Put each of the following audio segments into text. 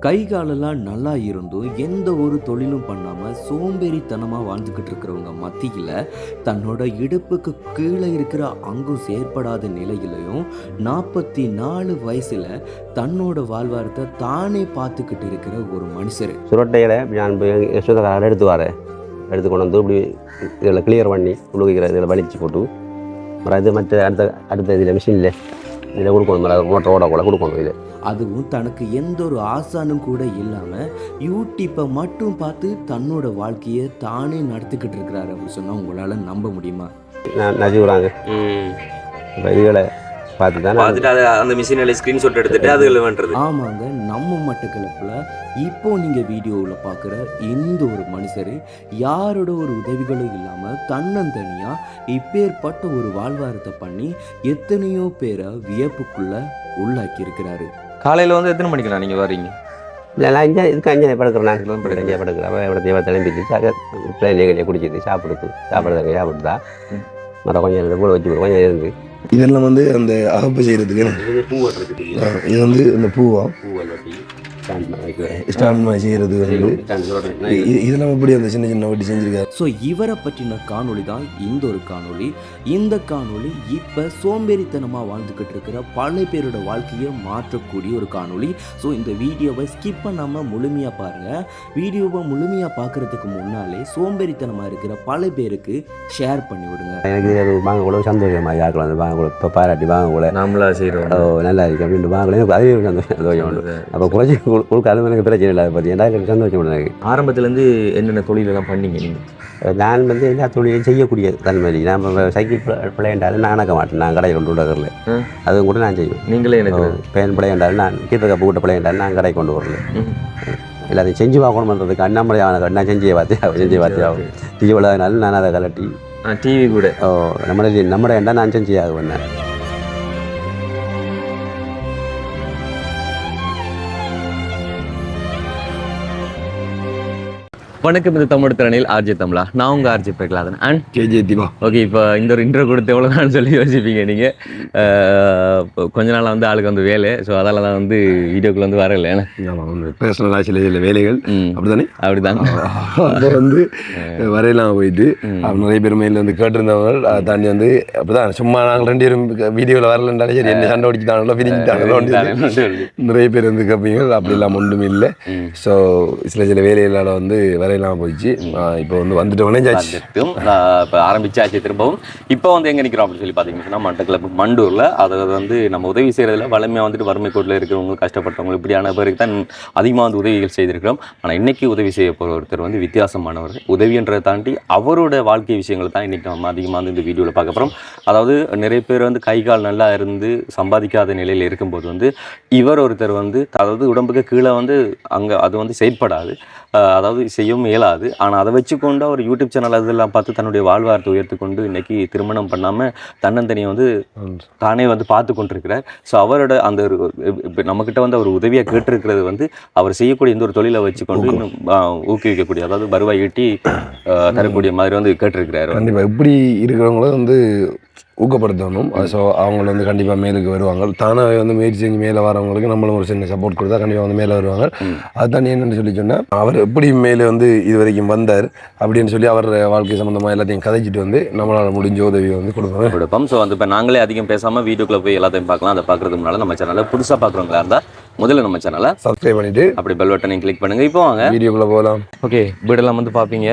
கை காலெல்லாம் நல்லா இருந்தும் எந்த ஒரு தொழிலும் பண்ணாமல் சோம்பேறித்தனமாக வாழ்ந்துக்கிட்டு இருக்கிறவங்க மத்தியில் தன்னோட இடுப்புக்கு கீழே இருக்கிற அங்கும் செயற்படாத நிலையிலையும் 44 வயசில் தன்னோட வாழ்வாரத்தை தானே பார்த்துக்கிட்டு இருக்கிற ஒரு மனுஷர். சுரட்டையில் நான் யசோதக்கார எடுத்து வரேன், எடுத்து கொண்டு வந்து இப்படி இதில் கிளியர் பண்ணி உழுகிற இதில் வலிச்சு போட்டு அப்புறம் இது மற்ற அடுத்த இதில் மிஷினில் இதில் கொடுக்கணும், மோட்டரோட கூட கொடுக்கணும். இது அதுவும் தனக்கு எந்த ஒரு ஆசானும் கூட இல்லாமல் யூடியூப்பை மட்டும் பார்த்து தன்னோட வாழ்க்கையை தானே நடத்திக்கிட்டு இருக்கிறாரு அப்படின்னு சொன்னால் உங்களால் நம்ப முடியுமா? நான் நஜுறாங்க இப்போ இதுகளை பார்த்துட்டு அந்த மிஷினில் ஸ்க்ரீன்ஷாட் எடுத்துட்டு அதுல பண்ணுறது. ஆமாங்க, நம்ம மட்டக்களப்பில் இப்போ நீங்கள் வீடியோவில் பார்க்குற இந்த ஒரு மனுஷர் யாரோட ஒரு உதவிகளும் இல்லாமல் தன்னந்தனியாக இப்பேற்பட்ட ஒரு வாழ்வாரத்தை பண்ணி எத்தனையோ பேரை வியப்புக்குள்ளே உள்ளாக்கி இருக்கிறாரு. காலையில் வந்து எத்தனை மணிக்கு நீங்கள் வர்றீங்க? நான் இதுக்கு அஞ்சனை படுக்கிறேன், நான் அஞ்சனை படுக்கிறேன். அப்போ எவ்வளோ தேவை தலைம்பிச்சு பிள்ளைங்க குடிச்சிட்டு சாப்பிடுதா மரம் கொஞ்சம் கூட வச்சு கொஞ்சம் இருந்து இதெல்லாம் வந்து அந்த அகப்பு செய்யறதுக்கு இது வந்து இந்த பூவா ஸ்டாண்ட் மாதிரி செய்யறது வந்து இதெல்லாம் எப்படி அந்த சின்ன சின்ன வட்டி செஞ்சிருக்காரு. ஸோ இவரை பற்றின காணொளி தான் இந்த ஒரு காணொளி. இந்த காணொளி இப்போ சோம்பேறித்தனமாக வாழ்ந்துக்கிட்டு இருக்கிற பல பேரோட வாழ்க்கையை மாற்றக்கூடிய ஒரு காணொளி. ஸோ இந்த வீடியோவை ஸ்கிப் பண்ணாமல் முழுமையாக பாருங்கள். வீடியோவை முழுமையாக பார்க்குறதுக்கு முன்னாலே சோம்பேறித்தனமாக இருக்கிற பல பேருக்கு ஷேர் பண்ணி விடுங்க. எனக்கு அது வாங்க கூட சந்தோஷமாக யாருக்கலாம், அந்த வாங்க கூட இப்போ பாராட்டி வாங்க கூட நம்மளா செய்கிறோம் நல்லா இருக்கு அப்படின்ட்டு வாங்கலாம். அதே சந்தோஷம் உண்டு. அப்போ குறைச்சி கொடுக்க அது எனக்கு பிரச்சனை இல்லை. அதை பற்றி எனக்கு சந்தோஷம் எனக்கு. ஆரம்பத்துலேருந்து என்னென்ன தொழிலெல்லாம் பண்ணீங்க நீங்கள்? நான் வந்து எல்லா தொழிலையும் செய்யக்கூடியது தன்மையில. நான் சைக்கிள் பிள்ளைண்டாலும் நான் நடக்க மாட்டேன், நான் கடையை கொண்டு விடுறதில்ல. அதுவும் கூட நான் செய்வேன். நீங்களே எனக்கு பேன் பிள்ளைண்டாலும் நான் கீழே கப்பு கூட்ட பிள்ளைண்டாலும் நான் கடை கொண்டு வரல. எல்லாத்தையும் செஞ்சு பார்க்கணும் பண்ணுறதுக்கு அண்ணாமலையான நான் செஞ்சு பார்த்தியாகும் டிவி விளையாடினாலும் நான் அதை கலட்டி டிவி கூட நம்மளை ஏண்டா நான் செஞ்சு ஆகுவேன். வணக்கம், இது தமிழ் திறனில் ஆர்ஜி தமிழா. நான் உங்கள் RJ Pragalathan and KJ Deepa. Okay, இப்போ இந்த ஒரு இன்ட்ரோ கொடுத்து எவ்வளோதான் சொல்லி யோசிப்பீங்க நீங்கள். கொஞ்ச நாளாக வந்து ஆளுக்கு வந்து வேலை, ஸோ அதால் தான் வந்து வீடியோக்குள்ள வந்து வரல. ஏன்னா பர்சனலாக சில வேலைகள் அப்படித்தானே அப்படிதாங்க. அப்போ வந்து வரையெல்லாம் போயிட்டு நிறைய பேர் மேலே வந்து கேட்டிருந்தவங்க அதை தாண்டி வந்து அப்படிதான் சும்மா நாங்கள் 2 பேரும் வீடியோவில் வரலன்றாலே சரி என்ன சண்டை அடிச்சுட்டாங்களோ பிரிஞ்சுட்டாங்களோ நிறைய பேர் வந்து கேட்பீங்க. அப்படிலாம் ஒன்றும் இல்லை. ஸோ சில வேலைகளால் வந்து வரையெல்லாம் போயிடுச்சு. இப்போ வந்து வந்துட்டோன்னே இப்போ ஆரம்பிச்சாச்சு திரும்பவும். இப்போ வந்து எங்கே நிற்கிறோம் அப்படின்னு சொல்லி பார்த்தீங்கன்னா மட்டக்களப்பு மண்டூரில். அதை வந்து நம்ம உதவி செய்கிறதுல வளமையாக வந்துட்டு வறுமை கோட்டில் இருக்கிறவங்க, கஷ்டப்பட்டவங்க, இப்படியான பேருக்கு தான் அதிகமாக வந்து உதவிகள் செய்திருக்கிறோம். ஆனால் இன்றைக்கி உதவி செய்ய போகிற ஒருத்தர் வந்து வித்தியாசமானவர். உதவின்றதை தாண்டி அவரோட வாழ்க்கை விஷயங்களை தான் இன்றைக்கி நம்ம அதிகமாக வந்து இந்த வீடியோவில் பார்க்க போகிறோம். அதாவது நிறைய பேர் வந்து கை கால் நல்லா இருந்து சம்பாதிக்காத நிலையில் இருக்கும்போது வந்து இவர் ஒருத்தர் வந்து அதாவது உடம்புக்கு கீழே வந்து அங்கே அது வந்து செயற்படாது, அதாவது செய்யவும் இயலாது. ஆனால் அதை வச்சுக்கொண்டு ஒரு யூடியூப் சேனல் அதெல்லாம் பார்த்து தன்னுடைய வாழ்வாரத்தை உயர்த்து கொண்டு இன்றைக்கி திருமணம் பண்ணாமல் தன்னந்தனியை வந்து தானே வந்து பார்த்து கொண்டிருக்கிறார். ஸோ அவரோட அந்த ஒரு இப்போ நம்மக்கிட்ட வந்து அவர் உதவியாக கேட்டிருக்கிறது வந்து அவர் செய்யக்கூடிய இந்த ஒரு தொழிலை வச்சுக்கொண்டு இன்னும் ஊக்குவிக்கக்கூடிய, அதாவது வருவாய் ஈட்டி தரக்கூடிய மாதிரி வந்து கேட்டிருக்கிறார். கண்டிப்பாக இப்படி இருக்கிறவங்களும் வந்து ஊக்கப்படுத்தணும். ஸோ அவங்கள வந்து கண்டிப்பாக மேலுக்கு வருவாங்க. தானாகவே வந்து முயற்சி செஞ்சு மேலே வரவங்களுக்கு நம்மளும் ஒரு சின்ன சப்போர்ட் கொடுத்தா கண்டிப்பாக வந்து மேலே வருவாங்க. அதுதான் என்னென்னு சொல்லி சொன்னால் அவர் எப்படி மேலே வந்து இது வரைக்கும் வந்தார் அப்படின்னு சொல்லி அவர் வாழ்க்கை சம்மந்தமாக எல்லாத்தையும் கதைச்சிட்டு வந்து நம்மளால் முடிஞ்ச உதவியை வந்து கொடுப்போம். ஸோ வந்து இப்போ நாங்களே அதிகம் பேசாமல் வீடியோக்குள்ளே போய் எல்லாத்தையும் பார்க்கலாம். அதை பார்க்குறதுக்கு முன்னால் நம்ம சேனலில் புதுசாக பார்க்குறவங்களா இருந்தால் முதல்ல நம்ம சேனலை சப்ஸ்கிரைப் பண்ணிவிட்டு அப்படி பெல் பட்டனையும் கிளிக் பண்ணுங்கள். இப்போ வாங்க வீடியோக்குள்ளே போகலாம். ஓகே, வீடெல்லாம் வந்து பார்ப்பீங்க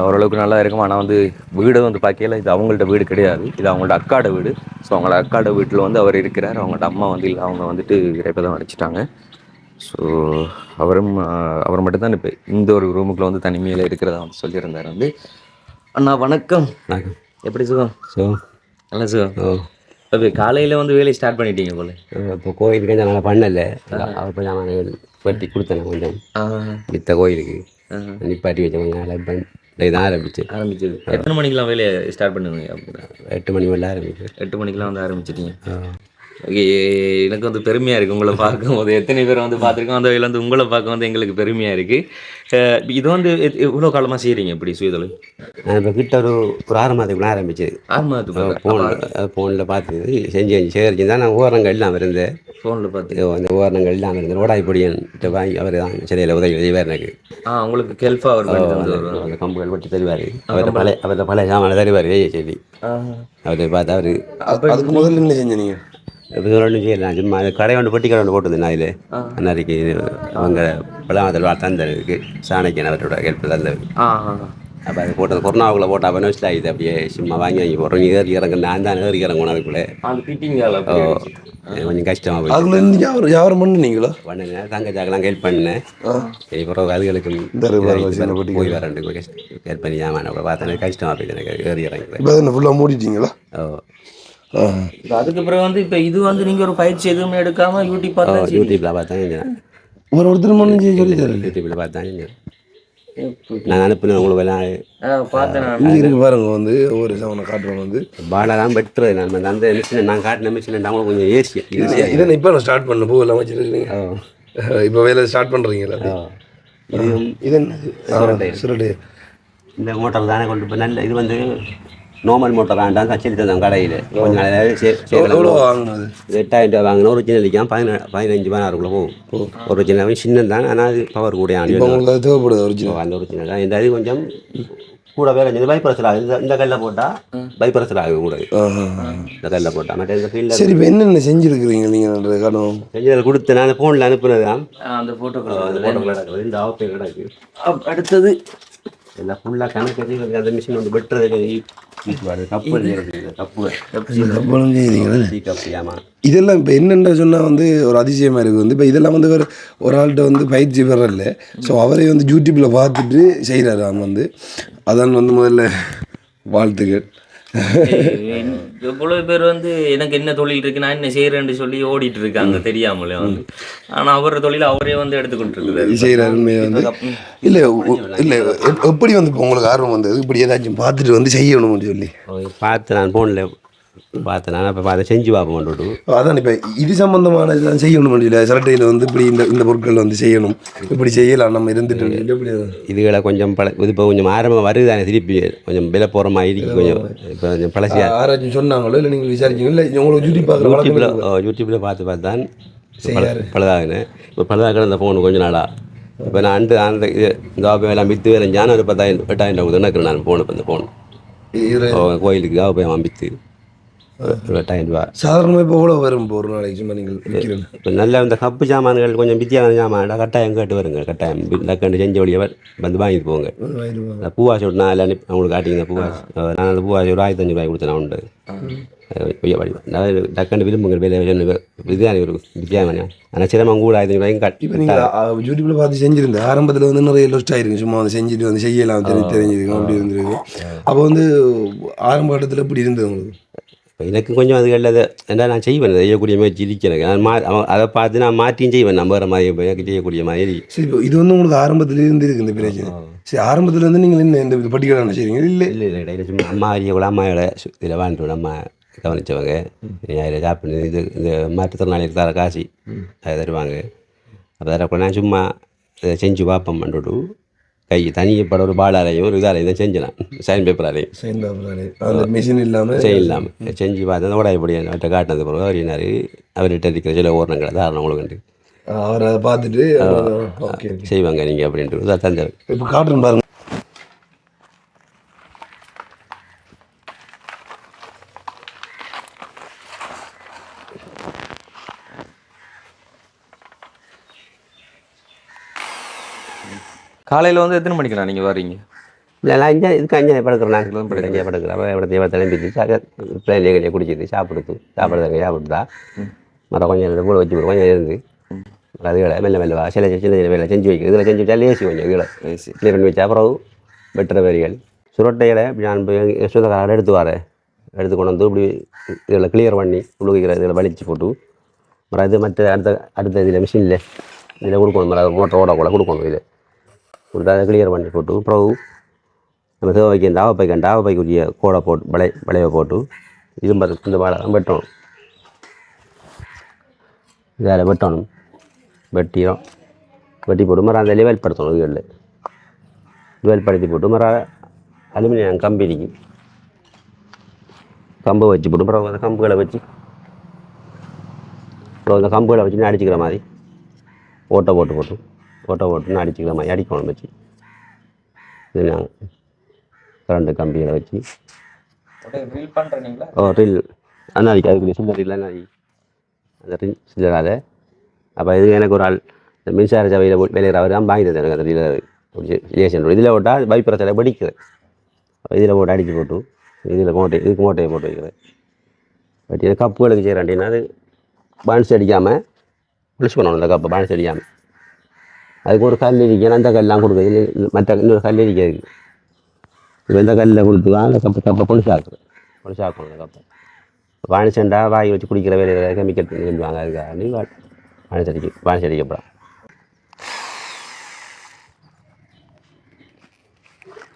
ஓரளவுக்கு நல்லா இருக்கும். ஆனால் வந்து வீடு வந்து பார்க்கல, இது அவங்கள்ட்ட வீடு கிடையாது, இது அவங்கள்ட்ட அக்காட வீடு. ஸோ அவங்களோட அக்காட வீட்டில் வந்து அவர் இருக்கிறார். அவங்கள்ட்ட அம்மா வந்து இல்லை, அவங்க வந்துட்டு இறைப்பதான் அடிச்சிட்டாங்க. ஸோ அவர் மட்டும்தான் இப்போ இந்த ஒரு ரூமுக்குள்ள வந்து தனிமையில் இருக்கிறதா வந்து சொல்லியிருந்தார். வந்து அண்ணா வணக்கம். எப்படி சுகம்? நல்லா சுகம். ஓகே, காலையில் வந்து வேலையை ஸ்டார்ட் பண்ணிட்டீங்க போல. இப்போ கோயிலுக்கு நல்லா பண்ணலை. அவர் போய் நான் வெட்டி கொடுத்தேன் கொஞ்சம் மித்த கோயிலுக்கு நிப்பாட்டி வச்ச கொஞ்சம் நாள் இதான் ஆரம்பிச்சது. எத்தனை மணிக்கெலாம் வேலையை ஸ்டார்ட் பண்ணுவீங்க? 8 மணி மேலே ஆரம்பிச்சு. 8 மணிக்கெலாம் வந்து ஆரம்பிச்சிட்டீங்க. ஓகே, எனக்கு வந்து பெருமையாக இருக்குது உங்களை பார்க்கும்போது. எத்தனை பேர் வந்து பார்த்துருக்கோம், அந்த வகையில் வந்து உங்களை பார்க்கும்போது எங்களுக்கு பெருமையாக இருக்குது. இது வந்து இவ்வளோ காலமாக செய்கிறீங்க இப்படி சுயதொழில்? நான் இப்போ கிட்ட ஒரு 6 மாதத்துக்குள்ள ஆரம்பிச்சது. 6 மாதத்துக்கு ஃபோனில் பார்த்து செஞ்சு சேகரிச்சு தான் நான் உபகரணங்கள் இல்லாமல் இருந்தேன். ஃபோனில் பார்த்து அந்த உபகரணங்கள் இல்லாமல் இருந்தேன். ஓடாய் பொடியன்ட்டு வாங்கி அவர் தான் சிலையில் உதவி செய்வார் எனக்கு. உங்களுக்கு ஹெல்ப்பாக அவர் பண்ணி தந்துருவாரு. அந்த கம்புகள் வெட்டி தருவார். அவர்கிட்ட பழைய சாமான தருவார் சொல்லி அவரை பார்த்து அவர் அதுக்கு முதல்ல என்ன செஞ்ச நீங்கள்? ஒன்றும் செய்யலாம். சும்மா கடை ஒன்று பெட்டி கடை ஒன்று போட்டுருந்தேன் அதில் அன்றைக்கு அவங்க பழாமத்தில் தந்ததுக்கு சாணக்கியன் அவரோட ஹெல்ப் தந்தது. அப்போ அது போட்டது கொரோனாவுக்குள்ளே போட்டால் அப்போ நோஸ்ட் ஆகிது. அப்படியே சும்மா வாங்கி போடுறோம். ஏறி இறங்க நான் தான் ஏறி இறங்கணும் அதுக்குள்ளே. கொஞ்சம் கஷ்டமாக போய் அதுக்குள்ள இருந்து யாரும் பண்ணுனீங்களா? பண்ணினேன். தங்கச்சாக்கெல்லாம் ஹெல்ப் பண்ணேன். சரி பிறகு அதுகளுக்கு போய் வரேன் ஹெல்ப் பண்ணி ஏமான பார்த்தேன். கஷ்டமாக போயிடுது எனக்கு ஏறி இறங்கி. இப்போ என்ன ஃபுல்லாக மூடிட்டீங்களா? அதுக்கு பிறகு வந்து இப்போ இது வந்து நீங்கள் ஒரு பயிற்சி எதுவுமே எடுக்காமல் யூடியூப்பில் பார்த்தேன். ஒருத்தர் மண்ணு சொல்லி தரேன். யூடியூப்பில் பார்த்தேன். நான் அனுப்பினேன் உங்களுக்கு எல்லாம் பார்த்தேன். இருக்கு பாருங்க. வந்து ஒவ்வொரு சவனை காட்டுறவங்க வந்து பாலாதான் பெட்ரு. நான் அந்த மிஷினை நான் காட்டின மிஷின் அவங்களுக்கு கொஞ்சம் இதை இப்போ நான் ஸ்டார்ட் பண்ண பூ எல்லாம் வச்சுருக்கீங்க. இப்போ வேலை ஸ்டார்ட் பண்ணுறீங்களா? இது என்ன சுரட்டை? இந்த மோட்டர் தானே கொண்டு போய் நல்ல இது வந்து நார்மல் மோட்டர் ஆண்டான் கச்சேரி தந்தோம் கடையில். கொஞ்சம் எவ்வளோ வாங்கினது? 8,000 ரூபா வாங்கினோம். ஒரிஜினல் அடிக்காமல் 15-16 போகும். ஒரிஜினல் சின்னம் தான். ஆனால் அது பவர் கூட உங்களுக்கு தேவைப்படுது ஒரிஜினல். அந்த ஒரிஜினல் தான். இந்த இது கொஞ்சம் கூட வேலை செஞ்சது பைப்ரஸில் ஆகுது. இந்த கல்லில் போட்டால் பைப்ரஸில் ஆகுது கூட. இந்த கல்லில் போட்டால் மற்ற இந்த ஃபீல்டில். சரி, இப்போ என்னென்ன செஞ்சுருக்குறீங்க நீங்கள்? காலம் செஞ்சதில் கொடுத்து நான் ஃபோனில் அனுப்புனது தான். அந்த ஃபோட்டோ கிடக்குது. இந்த ஆஃபே கிடக்கு. அடுத்தது எல்லாம் ஃபுல்லாக கணக்கு. அந்த மிஷின் வந்து வெட்டுறது கப்பு இதெல்லாம் இப்போ என்னென்ன சொன்னால் வந்து ஒரு அதிசயமாக இருக்குது. வந்து இப்போ இதெல்லாம் வந்து ஒரு ஆள்கிட்ட வந்து பயிற்சி பெறல. ஸோ அவரே வந்து யூடியூப்பில் பார்த்துட்டு செய்கிறாரு. அவன் வந்து அதான் வந்து முதல்ல வாழ்த்துக்கள். எவ்வளோ பேர் வந்து எனக்கு என்ன தொழில் இருக்கு, நான் என்ன செய்கிறேன்னு சொல்லி ஓடிட்டு இருக்காங்க தெரியாமலே வந்து. ஆனால் அவரோட தொழில் அவரே வந்து எடுத்துக்கிட்டு இருக்குது செய்கிறாரு வந்து. இல்லை இல்லை எப்படி வந்து இப்போ உங்களுக்கு ஆர்வம் வந்தது? இப்படி ஏதாச்சும் பார்த்துட்டு வந்து செய்யணும்னு சொல்லி பார்த்து நான் ஃபோனில் பார்த்தேன். நான் இப்போ அதை செஞ்சு பார்ப்போம். அதான் இப்போ இது சம்மந்தமான இதெல்லாம் செய்யணும் இல்லை சிரட்டையில் வந்து இப்படி இந்த பொருட்கள் வந்து செய்யணும், இப்படி செய்யலாம் நம்ம இருந்துட்டு எப்படி இதுகளை கொஞ்சம் இது இப்போ கொஞ்சம் ஆரம்பமாக வருது தானே. திருப்பி கொஞ்சம் விலை போகிற மாதிரி கொஞ்சம் இப்போ கொஞ்சம் பழசியாக ஆராய்ச்சி சொன்னாங்களோ இல்லை நீங்கள் விசாரிச்சிங்களோ இல்லை உங்களுக்கு யூடியூப்பில் பார்த்து தான் பழுதாகினேன். இப்போ பழுதாக இந்த ஃபோனு கொஞ்சம் நாளாக. இப்போ நான் அந்த இது இந்த ஆப்பை எல்லாம் விற்று வேறு ஞானம் ஒரு 10,000-8,000 தினக்கு நான் ஃபோனு. இப்போ இந்த ஃபோன் கோயிலுக்கு ஆப்பை விற்று 8,000 ரூபா. சாதாரணமாக இப்போ எவ்வளோ வரும் இப்போ ஒரு நாளைக்கு சும்மா நீங்கள் விற்கிறேன்? இப்போ நல்ல இந்த கப்பு சாமான்கள் கொஞ்சம் வித்தியான சாமான் கட்டாயம் கேட்டு வருங்க. கட்டாயம் டக்குன்னு செஞ்ச வழியை வந்து வாங்கிட்டு போங்க. பூவாசி விட்டு நான் எல்லாம் அவங்களுக்கு காட்டிங்க. பூவாசி நான் அந்த பூவாசி ஒரு 1,500 ரூபாய் கொடுத்தேன். நான் உண்டு டக்குன்னு விரும்புங்க வேலை இதுதான் ஒரு வித்தியாசம். ஆனால் சிரமம் கூட 1,500 ரூபாய்க்கும் காட்டி. இப்போ நீங்கள் யூடியூப்பில் பார்த்து செஞ்சுருந்தேன். ஆரம்பத்தில் வந்து நிறைய லொஸ்ட் ஆகிருக்கு. சும்மா வந்து செஞ்சுட்டு வந்து செய்யலாம் தெரிஞ்சிருக்கோம் அப்படி இருந்திருக்கு. அப்போ வந்து ஆரம்ப கட்டத்தில் இப்படி இருந்தது உங்களுக்கு? எனக்கு கொஞ்சம் அதுகளில் என்ன நான் செய்வேன், செய்யக்கூடிய முயற்சி இருக்கிறேன். நான் அதை பார்த்து நான் மாற்றியும் செய்வேன். நம்ம வேறு மாதிரி எனக்கு செய்யக்கூடிய மாதிரி. சரி, இப்போ இது வந்து உங்களுக்கு ஆரம்பத்துலேருந்து இருக்குது இந்த பிரச்சனை. சரி, ஆரம்பத்துலேருந்து நீங்கள் என்ன இந்த பட்டியலான செய்வீங்க? இல்லை இல்லை இல்லை இடையில சும்மா அம்மா அறியக்கூட அம்மாவோட இதில் வாழ்ந்துவிட அம்மா கவனித்தவங்க. அதில் சாப்பிட்டு இது இந்த மாற்றுத்திறனாளிக்கு தர காசி அதை தருவாங்க. அப்போ தரக்கூட நான் சும்மா செஞ்சு பார்ப்போம். பண்ணிவிட்டு கை தனியப்பட ஒரு பாலாலையும் ஒரு இதாலையும் தான் செஞ்சேன். சைன் பேப்பராலையும் மிஷின் இல்லாமல் செஞ்சு பார்த்தேன். ஓட இப்படி அவர்கிட்ட காட்டினது பிறகு அவரினார் அவர்கிட்ட இருக்கிற சில ஓரணங்களை தாரணம் உங்களுக்கு அவர் அதை பார்த்துட்டு செய்வாங்க நீங்கள் அப்படின்ட்டு தந்தார். இப்போ காட்டுறேன் பாருங்க. காலையில் வந்து எத்தனை மணிக்குண்ணா நீங்கள் வர்றீங்க? இல்லை நான் இதுக்கு 5 படுக்கிறேன். நான் 5 படுக்கிறேன். அப்போ எவ்வளோ கிளம்பிட்டு பிள்ளைங்க கொஞ்சம் குடிச்சிட்டு சாப்பிடுதா மற்ற கொஞ்சம் கூட வச்சு கொஞ்சம் இருந்து அதுகளை மெல்ல சில வேலை செஞ்சு வைக்கிறது. இதில் செஞ்சு வச்சா லேசி கொஞ்சம் இதில் க்ளீன் பண்ணி வச்சா அப்புறம் வெட்டுற வேரிகள் சுரட்டைகளை நான் சொந்தக்காரரை எடுத்து கொண்டு வந்து இப்படி இதில் கிளியர் பண்ணி உழுகிற இதில் வலிச்சு போட்டு அப்புறம் இது மற்ற அடுத்த இதில் மிஷினில் இதில் கொடுக்கணும். மோட்டர் ஓடக்கூட கொடுக்கணும். இதில் கொடுத்தா அதை கிளியர் பண்ணி போட்டு அப்புறம் நம்ம தேவைக்கு இந்த ஆவப்பைக்குரிய கோடை போட்டு விளைவை போட்டு இரும்பு இந்த வாழை வெட்டணும். இதில் வெட்டணும், வெட்டி போட்டு மரம் அந்த லெவல் படுத்தணும். இதுகளில் லெவல் படுத்தி போட்டு மரம் அலுமினியம் கம்பெனிக்கு கம்பை வச்சு போட்டு அப்புறம் அந்த கம்புகளை வச்சு அப்புறம் அந்த கம்புகளை வச்சு அடிச்சுக்கிற மாதிரி ஓட்டை போட்டு அடிச்சுக்கிற மாதிரி அடிக்கணும் வச்சு. இது நாங்கள் கரண்டு கம்பிகளை வச்சு ரில் அண்ணாதிக்கு அதுக்குரிய சில்லர் இல்லை அண்ணாதி அந்த ரில் சில்லரால். அப்போ இது எனக்கு ஒரு ஆள் இந்த மின்சார சபையில் வேலையில் அவர் தான் வாங்கி தந்தேன் எனக்கு அந்த ரிலேஷன். இதில் போட்டால் பைப்பிரச்சனை வெடிக்குது. இதில் போட்டு அடித்து போட்டு இதுக்கு மூட்டையை போட்டு வைக்கிறேன். பட் இது கப்புகளுக்கு செய்கிறேன்டின்னா அது பான்ஸ் அடிக்காமல் புளிச்சு பண்ணணும். அந்த கப்பை பான்ஸ் அடிக்காமல் அதுக்கு ஒரு கல் இருக்கணும். அந்த கல்லாம் கொடுக்குது, மற்ற இன்னொரு கல் இருக்காது. இப்போ இந்த கல்லில் கொடுத்து அந்த கப்பை பொலிசாக்கணும். அந்த கப்பை பானிசண்டா வாங்கி வச்சு குடிக்கிற வேலையில் கெமிக்கல் சொல்லுவாங்க. அதுக்காக பானிஸ் அடிக்கப்படாது.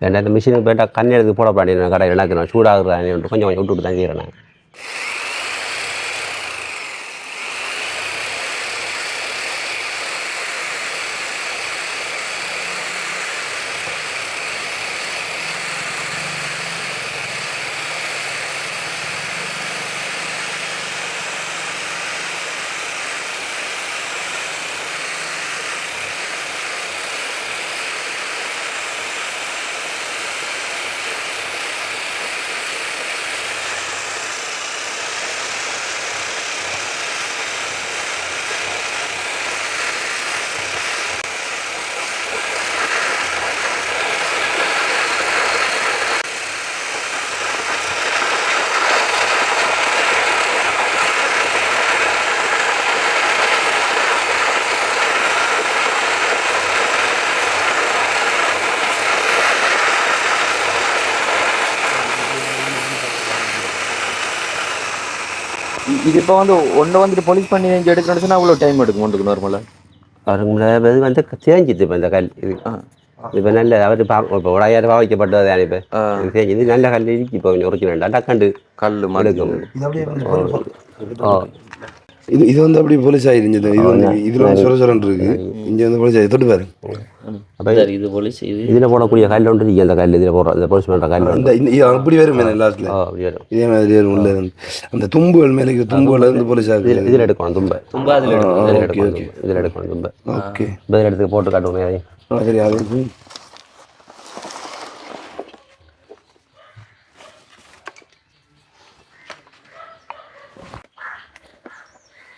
ஏன்னா இந்த மிஷினுக்கு போய்ட்டால் கண்ணி எடுத்து போடப்படாது. கடையில் இணக்கணும் சூடாகிறானே கொஞ்சம் விட்டுவிட்டு தான் செய்கிறேன் நான். இது இப்போ வந்து ஒன்று வந்துட்டு பொலிஷ் பண்ணி எடுக்கணும்னு சொன்னால் அவ்வளோ டைம் எடுக்கும் ஒன்றுக்கு நார்மலாக. அவருக்கு இது வந்து தேஞ்சிது. இப்போ இந்த கல் இது இப்போ நல்ல அவர் இப்போ உடையார் பாவிக்கப்பட்டது இப்போ தேஞ்சி இது நல்ல கல் இருக்கு. இப்போ கொஞ்சம் உரைக்க வேண்டாம் டக்காண்டு கல் மடுக்கும். இது வந்து அப்படி போலீஸ் ஆயிருந்தது. இது வந்து இதில் வந்து சொரன்னு இருக்கு. இங்கே வந்து போலீஸ் ஆகி தொட்டு பாரு. அப்போ இது போலீஸ் இதில் போடக்கூடிய கல் ஒன்று இருக்கு. அந்த கல் இதில் போடுற அந்த போலீஸ் பண்ணுற கல் அப்படி வரும் லாஸ்ட்டில். அப்படி வரும். இதே மாதிரி வரும். உள்ள அந்த தும்புகள் மேலே தும்புகள் வந்து போலீஸ் ஆகுது. இதில் எடுக்கணும் தும்பை இதில் எடுக்கணும் தும்பை. ஓகே இதில் எடுத்து போட்டு காட்டுவோம். சரி அது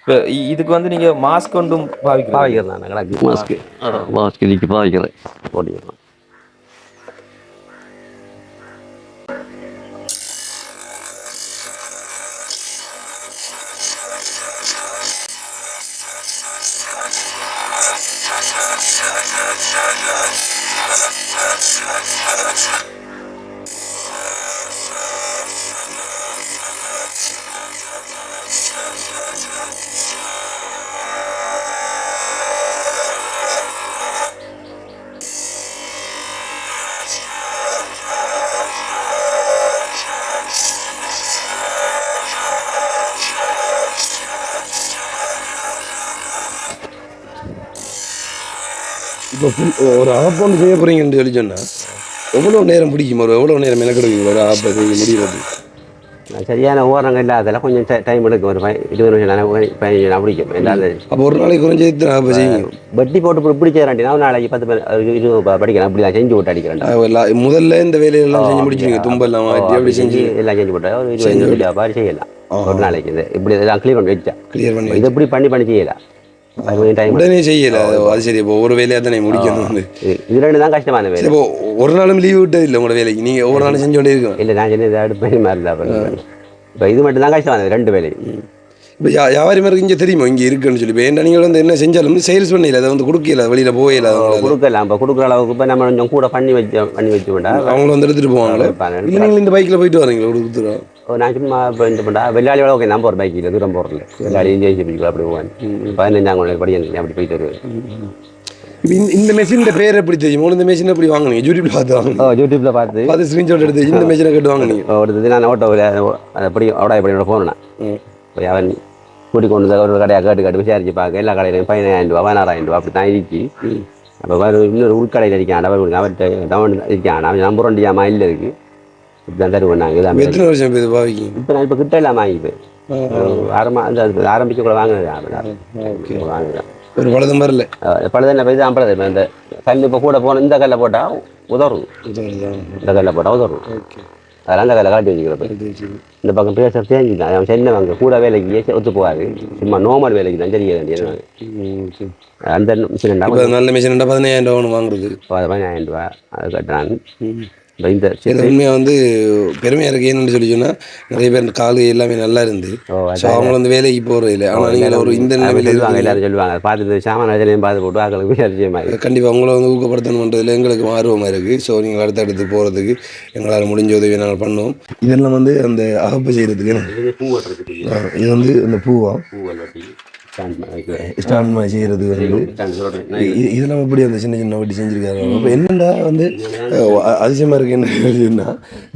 இப்போ இதுக்கு வந்து நீங்கள் மாஸ்க் கொண்டும் பாவிக்கிறேன் நான் கணக்கு மாஸ்க் இதுக்கு பாவிக்கிறேன் போட்டிக்கிறேன். இப்போ ஒரு ஆப் ஒன்று செய்ய போகிறீங்கன்னு சொல்லி சொன்னால் எவ்வளோ நேரம் பிடிக்கும்? எவ்வளோ நேரம் மெனக்கெடுவீங்க ஒரு ஆப்பை செய்ய முடியாது? சரியான ஓரங்கள் இல்லை. அதெல்லாம் கொஞ்சம் டைம் எடுக்கும். ஒரு 20 நிமிஷம் 15 நிமிஷம் பிடிக்கும். எல்லாம் அப்போ ஒரு நாளைக்கு குறைஞ்சி ஆப்பை செய்யுங்க. வட்டி போட்டு பிடிச்சாராண்டினா ஒரு நாளைக்கு 10 20 படிக்கிறேன். அப்படி தான் செஞ்சு போட்டு அடிக்கிறேன். முதல்ல இந்த வேலையெல்லாம் செஞ்சு முடிச்சுங்க. தும்பெல்லாம் அப்படி செஞ்சு எல்லாம் செஞ்சு போட்டா ஒரு 20 நிமிஷம் மாதிரி செய்யலாம் ஒரு நாளைக்கு. இது இப்படி இதெல்லாம் கிளியர் பண்ணி இது எப்படி பண்ணி செய்யலாம். உடனே செய்யல. அது சரி. இப்போ ஒரு வேலையாக தானே முடிக்கணும். இது ரெண்டு தான் கஷ்டமான வேலை. இப்போ ஒரு நாளும் லீவ் விட்டது இல்லை உங்களோட வேலைக்கு? நீங்கள் ஒவ்வொரு நாளும் செஞ்சோண்டே இருக்கணும். இல்லை நான் செஞ்சது அடுப்பு மாதிரி தான். இப்போ இது மட்டும் தான் கஷ்டமானது ரெண்டு வேலை. இப்போ வியாபாரி மாதிரி இங்கே தெரியுமா இங்கே இருக்குன்னு சொல்லி? இப்போ ஏன்னா நீங்கள் வந்து என்ன செஞ்சாலும் சேல்ஸ் பண்ணல, அதை வந்து கொடுக்கல, வெளியில் போயில கொடுக்கலாம். இப்போ கொடுக்குற அளவுக்கு இப்போ நம்ம கொஞ்சம் கூட பண்ணி வச்சு விட்டா அவங்களும் வந்து எடுத்துகிட்டு போவாங்களே. இல்லை நீங்கள் இந்த பைக்கில் போயிட்டு வரீங்களா கொடுத்துருவோம்? நான் சும்மா இப்போ இந்த பண்ணா வெள்ளாளியோட ஓகே நான் போகிற பைக்கில் தூரம் போகிறல வெள்ளாளி ஜெயிச்சு பிடிக்கலாம் அப்படி போவேன். 15ஆம் படி அப்படி போயிட்டு வருவேன். இப்போ இந்த மெஷின் பேர் எப்படி தெரியும்? இந்த மெஷின் எப்படி வாங்கினீங்க? யூடியூப்ல பார்த்து வாங்க. யூடியூப்ல பார்த்து ஸ்க்ரீன்ஷாட் எடுத்து இந்த மெஷினை கேட்டு வாங்கினீங்க. அடுத்தது நான் ஓட்டோவில் அப்படி அவடா எப்படி போனேன். அவன் கூட்டிக் கொண்டு ஒரு கடையாக கேட்டு விசாரிச்சு பார்க்க எல்லா கடையிலையும் 15,000 ரூபா 16,000 ரூபா அப்படி தான் இருக்கு. அப்போ இன்னொரு உள்கடையில் இருக்கான் அவர்கிட்ட டவுன் இருக்கான் அவன் நம்பர் வண்டியாமா இல்லை இருக்கு இப்படிதான் தருவோம் நாங்கள். எத்தனை வருஷம் இது பாவிக்கு இப்போ நான் இப்போ கிட்ட இல்லாமல் வாங்கிப்பேன் ஆரம்பிக்க கூட வாங்குறேன் வாங்குறேன் ஒரு பழுதும் வரல பழுதென்ன போய் தான் பழுது இந்த கல் இப்போ கூட போன இந்த கல்லை போட்டால் உதறும் இந்த கல்லை போட்டால் உதறும் அதெல்லாம் அந்த கல்லை காட்டி வச்சுக்கிறப்ப இந்த பக்கம் பேச தேஞ்சு தான் அவன் சென்னை வாங்க கூட வேலைக்கு ஒத்து போகாது சும்மா நார்மல் வேலைக்கு தான் தெரிய வேண்டிய அந்த மிஷின் நல்ல மிஷின் 15,000 ரூபா ஒன்று வாங்குறது 15,000 ரூபா அது கட்டுறான். இந்த உண்மையாக வந்து பெருமையாக இருக்கு என்னன்னு சொல்லி சொன்னால் நிறைய பேர் காலு எல்லாமே நல்லா இருந்து அவங்க வந்து வேலைக்கு போகிறது இல்லை. ஆனால் நீங்கள் ஒரு இந்த நிலைமையில் எல்லாரும் சொல்லுவாங்க பார்த்துட்டு சாமான வேலையும் பார்த்து போட்டு ஆக்களுக்கு அதிசயமாக கண்டிப்பாக உங்களை வந்து ஊக்கப்படுத்தணுன்றதுல எங்களுக்கு ஆர்வமாக இருக்குது. ஸோ நீங்கள் அடுத்தடுத்து போகிறதுக்கு எங்களால் முடிஞ்ச உதவி நாங்கள் பண்ணுவோம். இதெல்லாம் வந்து அந்த அகப்பு செய்கிறதுக்கு பூ வெட்டுறதுக்கு இது வந்து இந்த பூவா ஸ்டாண்ட் மாதிரி செய்கிறது வந்து இதெல்லாம் எப்படி அந்த சின்ன சின்ன வட்டி செஞ்சுருக்காரு. இப்போ என்னென்னா வந்து அதிசயமாக இருக்குது என்ன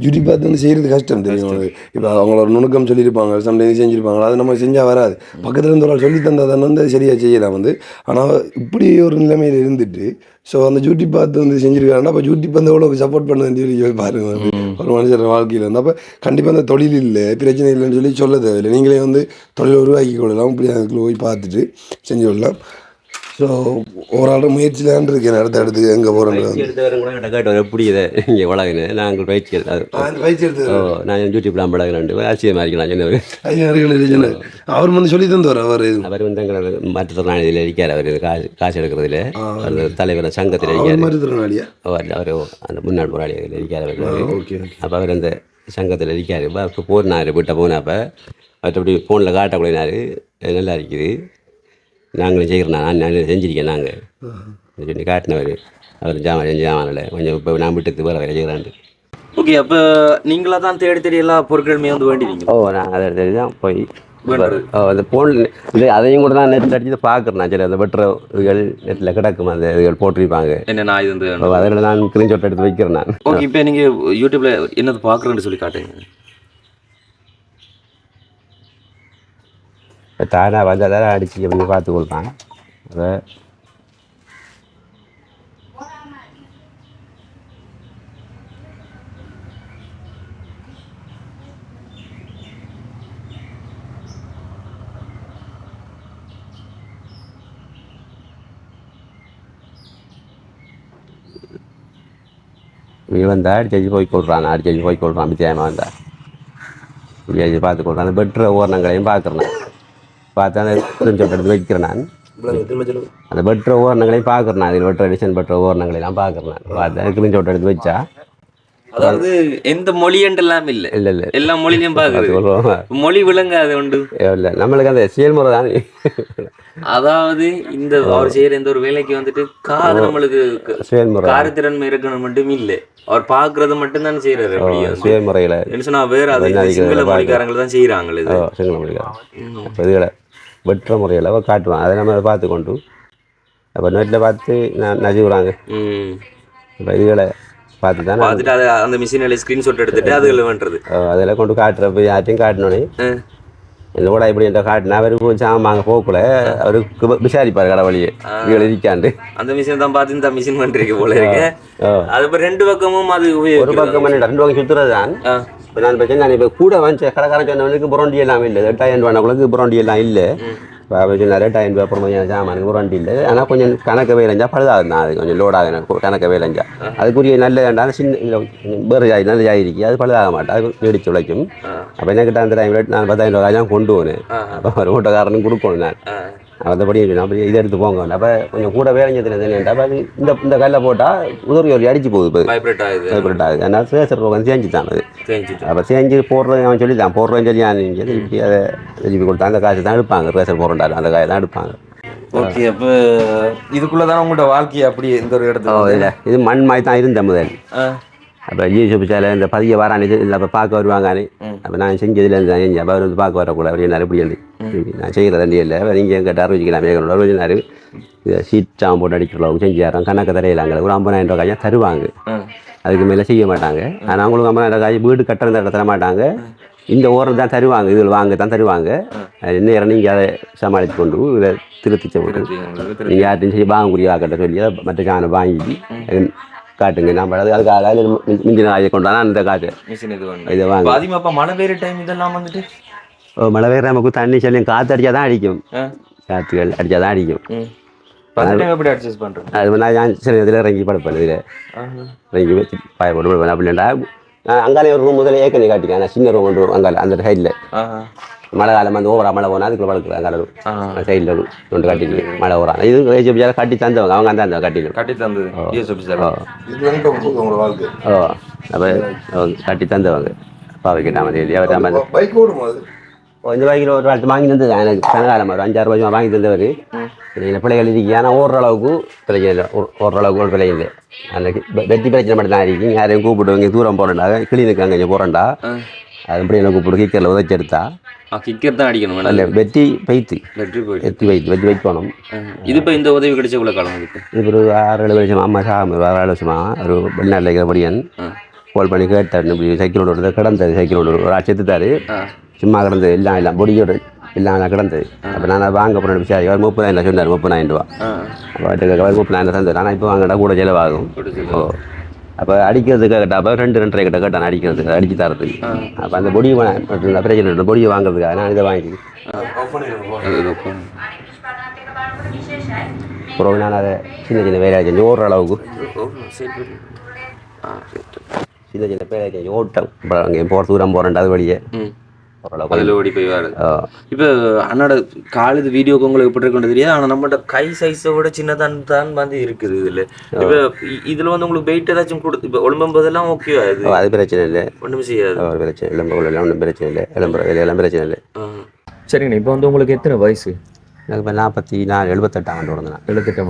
ஜூட்டி பார்த்து வந்து செய்கிறது கஷ்டம் தெரியும். இப்போ அவங்களோட நுணுக்கம் சொல்லியிருப்பாங்க சம்டைம் செஞ்சுருப்பாங்க அது நம்ம செஞ்சால் வராது. பக்கத்தில் இருந்து ஒரு சொல்லி தந்தால் தானே வந்து சரியாக செய்யலாம் வந்து. ஆனால் இப்படி ஒரு நிலைமையில் இருந்துட்டு ஸோ அந்த ஜூட்டி பார்த்து வந்து செஞ்சுருக்காங்கன்னா அப்போ ஜூட்டி வந்து எவ்வளோ சப்போர்ட் பண்ணுதுன்னு சொல்லி பாருங்க ஒரு மனுஷர் வாழ்க்கையில் வந்து. அப்போ கண்டிப்பாக அந்த தொழில் இல்லை பிரச்சனை இல்லைன்னு சொல்லி சொல்ல தேவையில்லை. நீங்களே வந்து தொழிலை உருவாக்கி கொள்ளலாம். இப்படி அதுக்குள்ளே போய் பார்த்துட்டு செஞ்சு கொள்ளலாம். ஸோ ஓராள முயற்சியிலான் இருக்கேன் அடுத்து எங்கே போகிறேன் எப்படி இதை இங்கே வளர்கினு நாங்கள் பயிற்சி எடுத்து நான் யூடியூப்லாம் பழகிறேன் ஆச்சரியமாக இருக்கலாம். அவர் வந்து சொல்லி தந்தவர் அவர் வந்து எங்களை மாற்றுத்திறனாளியில் இருக்கார். அவர் காசு எடுக்கிறதுல தலைவர் சங்கத்தில் இருக்கார். அவர் அந்த முன்னாள் போராளிகள் இருக்கார். அவர் அப்போ அவர் அந்த சங்கத்தில் இருக்கார். இப்போ போனார் வீட்டை போனப்போ மற்றபடி ஃபோனில் காட்டக்கூடியினார் நல்லா இருக்குது நாங்களும் செய்கிறோம் நான் செஞ்சுருக்கேன் நாங்கள் சொல்லி காட்டினவர் அவர் ஜாமானில் கொஞ்சம் இப்போ நான் விட்டு வேறு வேலை செய்கிறாண்டு. ஓகே, அப்போ நீங்களாக தான் தேடி தேடி எல்லா பொருட்களுமே வந்து வேண்டிடுவீங்க? நான் அதை தேடி தான் போய் அந்த ஃபோன் இது அதையும் கூட நான் நெட்டில் அடிச்சு பார்க்குறேன். சரி அந்த வெட்டுற இதுகள் நெட்டில் கிடக்கும் அந்த இதுகள் போட்டிருப்பாங்க என்னென்னா இது வந்து அதில் நான் ஸ்க்ரீன்ஷாட் எடுத்து வைக்கிறேன் நான். ஓகே, இப்போ நீங்கள் யூடியூப்பில் என்னது பார்க்குறேன்னு சொல்லி காட்டுங்க. தானாக வந்து அதெல்லாம் அடிச்சு எப்படி பார்த்து கொடுப்பான். அதை இவன் வந்தா அடிச்சு போய் கொடுறான் அடிச்சு போய் கொடுறான் வித்தியாசமாக வந்தா இப்படி பார்த்து கொடுறான். அந்த பெட்ரு ஓரணங்களையும் பார்க்குறேன் பார்த்தா அந்த ஸ்க்ரீன்ஷாட் எடுத்து வைக்கிறேன் நான். அந்த பெட்ரு ஓரணங்களையும் பார்க்குறேன் அதில் வெட்டுற டிசைன் பெட்ரு ஓரணங்களையெல்லாம் பார்க்குறேன் பார்த்தா ஸ்க்ரீன்ஷாட் எடுத்து வச்சா அதாவது எந்த மொழியண்டெல்லாம் இல்லை இல்லை இல்லை எல்லா மொழியிலையும் பார்க்குறது மொழி விளங்காது உண்டு இல்லை நம்மளுக்கு அந்த செயல்முறை தான். அதாவது இந்த அவர் செய்யற இந்த ஒரு வேலைக்கு வந்துட்டு காது நம்மளுக்கு காரத்திறன்மை இருக்கணும் மட்டும் இல்லை அவர் பாக்குறது மட்டும் தானே செய்யறாரு. செயல்முறையில என்ன வேற அது சிங்கள மொழிக்காரங்களை தான் செய்யறாங்களே சிங்கள மொழிக்காரங்க இதுகளை வெற்ற முறையில் காட்டுவாங்க. அதை நம்ம பார்த்து கொண்டு அப்போ நெட்டில் பார்த்து நஜுறாங்க. இப்போ இதுகளை பார்த்து தான் பார்த்துட்டு அதை அந்த மிஷினில் ஸ்க்ரீன்ஷாட் எடுத்துட்டு அதுகளை பண்ணுறது அதெல்லாம் கொண்டு காட்டுறப்ப யார்ட்டையும் காட்டினோன்னே என்னோட இப்படி என்ற காட்டினா அவருக்கு சாமாங்க போகக்குள்ள அவருக்கு விசாரிப்பார் கடவுளியே இவள் இருக்காண்டு அந்த மிஷின் தான் பார்த்து இந்த மிஷின் பண்ணிருக்க போல இருக்கு. அது இப்போ ரெண்டு பக்கமும் அது ஒரு பக்கம் பண்ணி 2 பக்கம் சுற்றுறது தான். இப்போ நான் பிரச்சனை நான் இப்போ கூட வந்து கடைக்காரன் சொன்னவனுக்கு புரண்டி எல்லாம் இல்லை 8,000 ரூபாய்க்குள்ளக்கு புரண்டி எல்லாம் இல்லை. இப்போ நிறைய 8,000 ரூபா அப்புறமா சாமானுக்கு புரண்டி இல்லை. ஆனால் கொஞ்சம் கணக்கு வேலைஞ்சா பழுதாகுது தான் அது கொஞ்சம் லோடாக கணக்கு வேலைஞ்சா அதுக்குரிய நல்ல வேண்டாம் சின்ன வேறு ஜாய் நல்ல ஜாய் இருக்கு அது பழுதாக மாட்டேன் அது நீடிச்சு உழைக்கும். அப்போ என்னக்கிட்ட அந்த டைமில் நான் 10,000 ரூபாய் தான் கொண்டு போனேன். அப்போ ஒரு ஓட்டக்காரனும் கொடுக்கணும் நான் மற்றபடி அப்படி இதை எடுத்து போங்க. அப்போ கொஞ்சம் கூட வேலைஞ்சது என்னென்னா அப்போ அது இந்த கல்லை போட்டால் உதவி அடிச்சு போகுது இப்போ வைப்ரேட் ஆகுது. அதனால் சேசர் வந்து செஞ்சு தான் அது அப்போ செஞ்சு போடுறது அவன் சொல்லி தான் போடுறேன்னு சொல்லி நீங்கள் இப்படி அதை திருப்பி கொடுத்தா அந்த காசை தான் எடுப்பாங்க ரேசர் போடுறாரு அந்த காயை தான் எடுப்பாங்க. ஓகே, அப்போ இதுக்குள்ளே தான் உங்களோட வாழ்க்கையை அப்படி இந்த ஒரு இடத்துல இல்லை இது மண் மாதிரி தான் இருந்தேன் முதல். அப்போ யூடியூப் சேனல் இந்த பதிய வரானு இல்லை அப்போ பார்க்க வருவாங்கன்னு அப்போ நான் செஞ்சதுலேருந்து தான் செஞ்சேன். அப்போ அவர் வந்து பார்க்க வரக்கூடாது அவர் என்ன எப்படி இருந்து நான் செய்கிறதே இல்லை நீங்கள் எங்கிட்ட அறிவிச்சிக்கலாமே அறிவிச்சினார் இதை சீட் சாம் போட்டு அடிக்கிற அளவுக்கு செஞ்சு தரோம் கணக்கு தரையிலாங்க ஒரு 50,000 ரூபாய் தருவாங்க அதுக்கு மேலே செய்ய மாட்டாங்க. ஆனால் அவங்களுக்கு 50,000 ரூபாய் வீடு கட்டுறத தர மாட்டாங்க இந்த ஓரம் தான் தருவாங்க, இதில் வாங்க தான் தருவாங்க. நேரம் நீங்கள் அதை சமாளித்து கொண்டு இதை திருத்தி போட்டு நீங்கள் யார்ட்டையும் செய்ய வாங்கக்கூடிய ஆக்கிட்ட சொல்லி அதை மற்ற சாணம் வாங்கி காட்டுங்க. நம்ம அதுக்கு அதில் மிஞ்சின ஆயை கொண்டாதான் அந்த காட்டு இதை வாங்க. அதிகமாக மழை பெய்யுற டைம் இதெல்லாம் வந்துட்டு மழை பெய்யுற நமக்கு தண்ணி சொல்லியும் காற்று அடித்தா தான் அடிக்கும், காற்றுகள் அடித்தா தான் அடிக்கும். எப்படி அட்ஜஸ்ட் பண்ணுறேன் அது நான் சில இதில் இறங்கி படுப்பேன், இதில் இறங்கி வச்சு பாய போட்டு படுப்பேன். அப்படின்டா அங்காலே ஒரு ரூம் முதல்ல ஏற்கனவே காட்டிக்கேன், நான் சின்ன ரூம் ஒன்று அங்கால அந்த சைடில் மழை காலம் வந்து ஓவரா மழை போனால் அதுக்குள்ள படுக்கிறேன். அங்கால சைடில் ஒன்று கட்டிக்கு மழை ஓவரான் இது ஏஜிபிஜார கட்டி தந்தவங்க, அவங்க அந்த அந்த கட்டி தந்தது. அப்போ கட்டி தந்தவங்க பாவைக்கிட்டாம அவர் இந்த பைக்கில் ஒரு வாழ்த்து வாங்கி தந்தது எனக்கு கனகாலம் ஒரு 5-6 வருஷமாக வாங்கி தந்தவர். இதில் பிள்ளைகள் இருக்கு, ஆனால் ஓரளவுக்கு பிரச்சனை இல்லை, ஓரளவுக்கு ஒரு பிள்ளை இல்லை. அந்த வெட்டி பிரச்சனை மட்டும் தான் இருக்கு. யாரையும் கூப்பிடுவீங்க தூரம் போகிறேன்டா கிளினிக்கு அங்கே போகிறேன்டா அது இப்படி என்ன கூப்பிடு கிக்கரில் உதச்சி எடுத்தா கிக்கர் தான் அடிக்கணும் இல்லை வெட்டி வைத்து வெட்டி வைக்கணும். இது இப்போ இந்த உதவி கிடைச்ச இவ்வளோ காலம் இருக்கு. இது ஒரு 6-7 வருஷம் அம்மா 6 வருஷமா ஒரு வெளிநாட்டில் இருக்கிற படியன் கால் பண்ணி கேட்டார், இப்படி சைக்கிள் ஒன்று கிடந்தது, சைக்கிள் ஒன்று ஒரு செத்துட்டாரு, சும்மா கிடந்தது எல்லாம் பொடியோடு எல்லாம் கிடந்தது. அப்போ நான் வாங்க போன விசாரி அவர் 30,000 சொன்னார், 30,000 ரூபா. அப்போ 30,000 தந்தார். ஆனால் இப்போ வாங்கிட்டா கூட செலவாகும். ஓ அப்போ அடிக்கிறதுக்கு கேட்டால் அப்போ 2-2.5 கிட்ட கேட்டான் அடிக்கிறதுக்கு, அடிச்சு தரதுக்கு. அப்போ அந்த பொடியை பிரச்சனை பொடியை வாங்குறதுக்காக நான் இதை வாங்கி அப்புறம் நான் அதை சின்ன சின்ன வேலையை செஞ்சு ஓடுறளவுக்கு சின்ன சின்ன வேலையை செஞ்சு ஓட்டம். இப்போ அங்கே போகிற தூரம் போகிறேன் அது வழியே அதில் ஓடி போய் வாரு. இப்போ அண்ணோட காலது வீடியோக்கு உங்களுக்கு எப்படி இருக்குன்னு தெரியாது, ஆனால் நம்மளோட கை சைஸை விட சின்னதான் தான் வந்து இருக்குது இதில். இப்போ இதில் வந்து உங்களுக்கு வெயிட் ஏதாச்சும் கொடுத்து இப்போ ஒழும்பும்போதெல்லாம் ஓகே அது பிரச்சனை இல்லை, ஒன்றுமே செய்யாது, ஒரு பிரச்சனை இல்லை, ஒன்றும் பிரச்சனை இல்லை, எல்லாம் பிரச்சனை இல்லை. சரிங்கண்ணா. இப்போ வந்து உங்களுக்கு எத்தனை வயசு? எனக்கு இப்போ 44 78 ஆண்டு வந்தேன். 78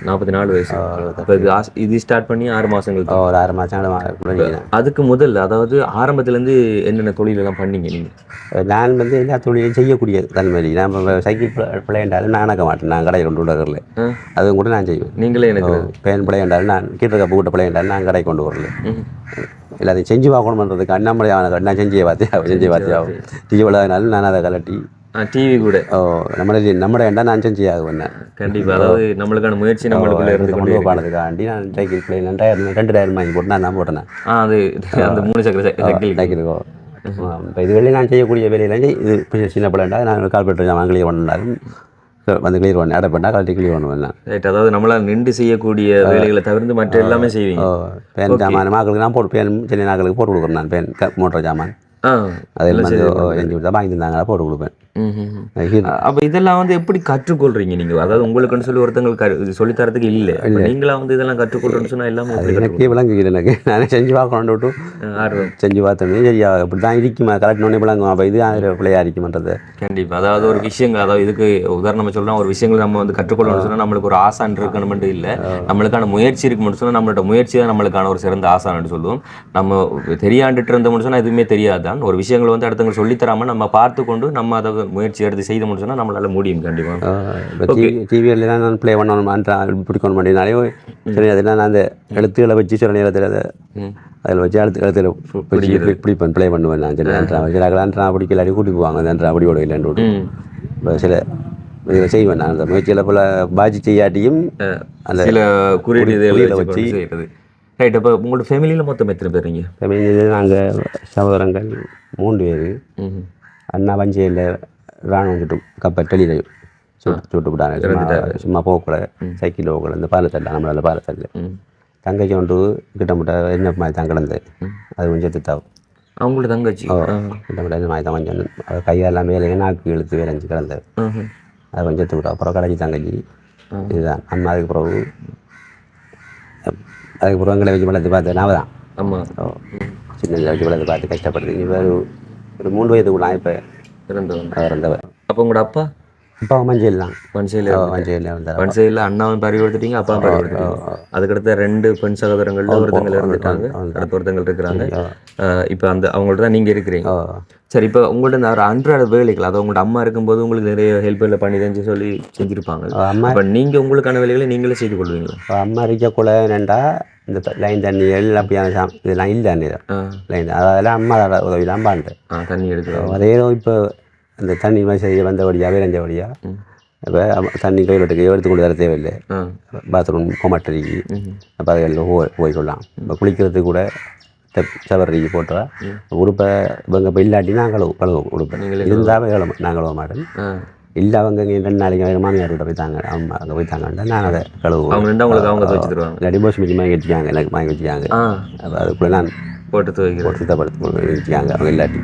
44 வயசு. இப்போ இது ஸ்டார்ட் பண்ணி 6 மாதங்கள், ஒரு 6 மாதம். அதுக்கு முதல்ல அதாவது ஆரம்பத்துலேருந்து என்னென்ன தொழிலெல்லாம் பண்ணீங்க நீங்கள்? நான் வந்து எல்லா தொழிலையும் செய்யக்கூடிய தன்மை. நான் சைக்கிள் பிள்ளைண்டாலும் நான் நடக்க மாட்டேன், நான் கடை கொண்டு விடுறதில்ல, அதுவும் கூட நான் செய்வேன். நீங்களே எனக்கு பேன் பிள்ளைண்டாலும் நான் கீழே கப்பு கூட்ட பிள்ளைண்டாலும் நான் கடை கொண்டு வரல. எல்லாத்தையும் செஞ்சு பார்க்கணுன்றதுக்கு அண்ணாமலை நான் செஞ்சு பார்த்தியா டிவினாலும் நான் அதை கலட்டி டிவி கூட நம்மட ஏண்டா நான் செஞ்சு ஆகுவேன். கண்டிப்பாக அதாவது நம்மளுக்கான முயற்சி நம்மளுக்குள்ள இருந்து பானதுக்காண்டி நான் சைக்கிள் பிள்ளைங்க 2000 வாங்கி போட்டு நான் போட்டேன். அது அந்த 3 சக்கர சைக்கிள் இப்போ இது வெளியே நான் செய்யக்கூடிய வேலையில் இது சின்ன பிள்ளைண்டா நான் கால்பெட்டர் ஜாமான் கிளியர் பண்ணாலும் வந்து கிளியர் பண்ண அடை பண்ணால் கழட்டி கிளியர் பண்ணுவேன். ரைட். அதாவது நம்மளால் நின்று செய்யக்கூடிய வேலைகளை தவிர்த்து மற்ற எல்லாமே செய்வீங்க. பேன் ஜாமான் மக்களுக்கு நான் போட்டு பேன் சின்ன நாக்களுக்கு போட்டு கொடுக்குறேன். நான் பேன் மோட்டர் ஜாமான் அதெல்லாம் வந்து எஞ்சி விட்டா வாங்கி தந்தாங்க போட்டு கொடுப்பேன். அப்போ இதெல்லாம் வந்து எப்படி கற்றுக்கொள்றீங்க நீங்கள்? அதாவது உங்களுக்குன்னு சொல்லி ஒருத்தங்களுக்கு சொல்லித்தரத்துக்கு இல்லை, நீங்களா வந்து இதெல்லாம் கற்றுக்கொள்றேன்னு சொன்னால் எல்லாமே எனக்கே விளங்குது. எனக்கு நானே செஞ்சு பார்க்கணுன்ட்டு செஞ்சு பார்த்தோன்னே சரியா இப்படி தான் இருக்குமா கரெக்ட்னே விளங்கும். அப்போ இது பிள்ளையா இருக்குமன்றது கண்டிப்பாக. அதாவது ஒரு விஷயங்கள் அதாவது இதுக்கு உதாரணமாக சொல்லலாம், ஒரு விஷயங்கள் நம்ம வந்து கற்றுக்கொள்ளணும்னு சொன்னால் நம்மளுக்கு ஒரு ஆசான் இருக்கணும்னு இல்லை, நம்மளுக்கான முயற்சி இருக்குன்னு சொன்னால் நம்மளோட முயற்சி தான் நம்மளுக்கான ஒரு சிறந்த ஆசான்னு சொல்லுவோம். நம்ம தெரியாண்டுட்டு இருந்தோம்னு சொன்னால் எதுவுமே தெரியாதான். ஒரு விஷயங்கள் வந்து அடுத்தவங்க சொல்லித்தராமல் நம்ம பார்த்து கொண்டு நம்ம அதை முயற்சி எடுத்து செய்த முடிச்சுன்னா நம்மளால முடியும். கண்டிப்பாக டிவியில் நான் ப்ளே பண்ணணும் பிடிக்கணும் பண்ணினாலே சரி, அதெல்லாம் நான் அந்த எழுத்துக்களை வச்சு சில நேரத்தில் அதில் வச்சு எழுத்துல பிடிப்பேன் ப்ளே பண்ணுவேன். நான் சில பிடிக்கலாடி கூட்டி போவாங்க நன்றா படியோட இல்லைன்னு சில இதில் செய்வேன். நான் அந்த முயற்சியில் போல் பாஜி செய்யாட்டியும் அந்த சில குறியீடுகளை வச்சு ரைட். அப்போ உங்களோட ஃபேமிலியில் மொத்தம் எத்தனை பேர்? நீங்கள் ஃபேமிலியில் நாங்கள் சகோதரங்கள் 3 பேர். அண்ணா வஞ்சியில் ராணுவம் சுட்டு கப்பல் டெலியில் சுட்டு விட்டாங்க. சும்மா போகக்கூட சைக்கிள் போகக்கூட இந்த பாலத்தல்ல நம்மள அந்த பாலத்தல்ல தங்கச்சி ஒன்று கிட்டமிட்ட என்ன மாதிரி தான் கிடந்தது. அது கொஞ்சம் தித்தாவும் அவங்களோட தங்கச்சி கிட்டமிட்ட இந்த மாதிரி தான் கொஞ்சம் கையெல்லாம் வேலைங்க நாக்கு இழுத்து வேலைஞ்சு கிடந்தது. அது கொஞ்சம் விட்டா அப்புறம் கடைச்சி தங்கச்சி இதுதான் அம்மா. அதுக்கப்புறம் எங்களை வச்சு வளர்த்து பார்த்து நான் தான் சின்னதில் வச்சு வளர்த்து பார்த்து கஷ்டப்படுது. இவர் ஒரு 3 வயதுக்குள்ள இப்போ இறந்தவர். அப்போ உங்களோட அப்பா மஞ்சள் தான் மஞ்சள் அண்ணாவும் பறி கொடுத்துட்டீங்க, அப்பாவும் பறி கொடுத்துட்டீங்க. அதுக்கடுத்த 2 பெண் சகோதரங்கள் ஒருத்தங்கள் இருந்துட்டாங்க, அடுத்த ஒருத்தங்கள் இருக்கிறாங்க. இப்போ அந்த அவங்கள்ட்ட தான் நீங்கள் இருக்கிறீங்க. சரி, இப்போ உங்கள்ட்ட இந்த அன்றாட வேலைகள் அதாவது உங்களோட அம்மா இருக்கும்போது உங்களுக்கு நிறைய ஹெல்ப் பண்ணி தான் சொல்லி செஞ்சுருப்பாங்க. இப்போ நீங்கள் உங்களுக்கான வேலைகளை நீங்களே செய்து கொள்வீங்களா? அம்மா இருக்கக்குள்ள என்னென்னா இந்த லைன் தண்ணிகள் அப்படியான இதெல்லாம் இல்லை தண்ணி தான் லைன் அதெல்லாம் அம்மா உதவிலாம் பாண்டேன் தண்ணி எடுக்கிறோம். அதே இப்போ இந்த தண்ணி வசதி வந்தபடியாக விளைஞ்சபடியாக இப்போ தண்ணி கைவிட்டுக்கு எடுத்துக்கொண்டு வர தேவையில்லை. பாத்ரூம் கொமாட்டரிக்கு அப்போ அதுகளில் போய்க்கொள்ளலாம். இப்போ குளிக்கிறதுக்கு கூட சவரிக்கு போட்டா உடுப்பை இவங்க இப்போ இல்லாட்டி நான் கழுவோம் உடுப்பை இருந்தால் நான் கழுவ மாட்டேன். இல்லை அவங்க இங்கே 2 நாளைக்கு வேறு மாமியார்கிட்ட போய்த்தாங்க அம்மா அங்கே போய்த்தாங்கன்னா நான் அதை கழுவுவேன். அவங்க வச்சு தருவாங்க. இல்லை டிவோர்ஸ் மிஷின் வாங்கி வச்சுக்காங்க எனக்கு வாங்கி வச்சுக்காங்க. அப்போ அதுக்குள்ளே நான் போட்டு துவைக்கிறேன் சுத்தப்படுத்தி வச்சுக்காங்க அவங்க இல்லாட்டி.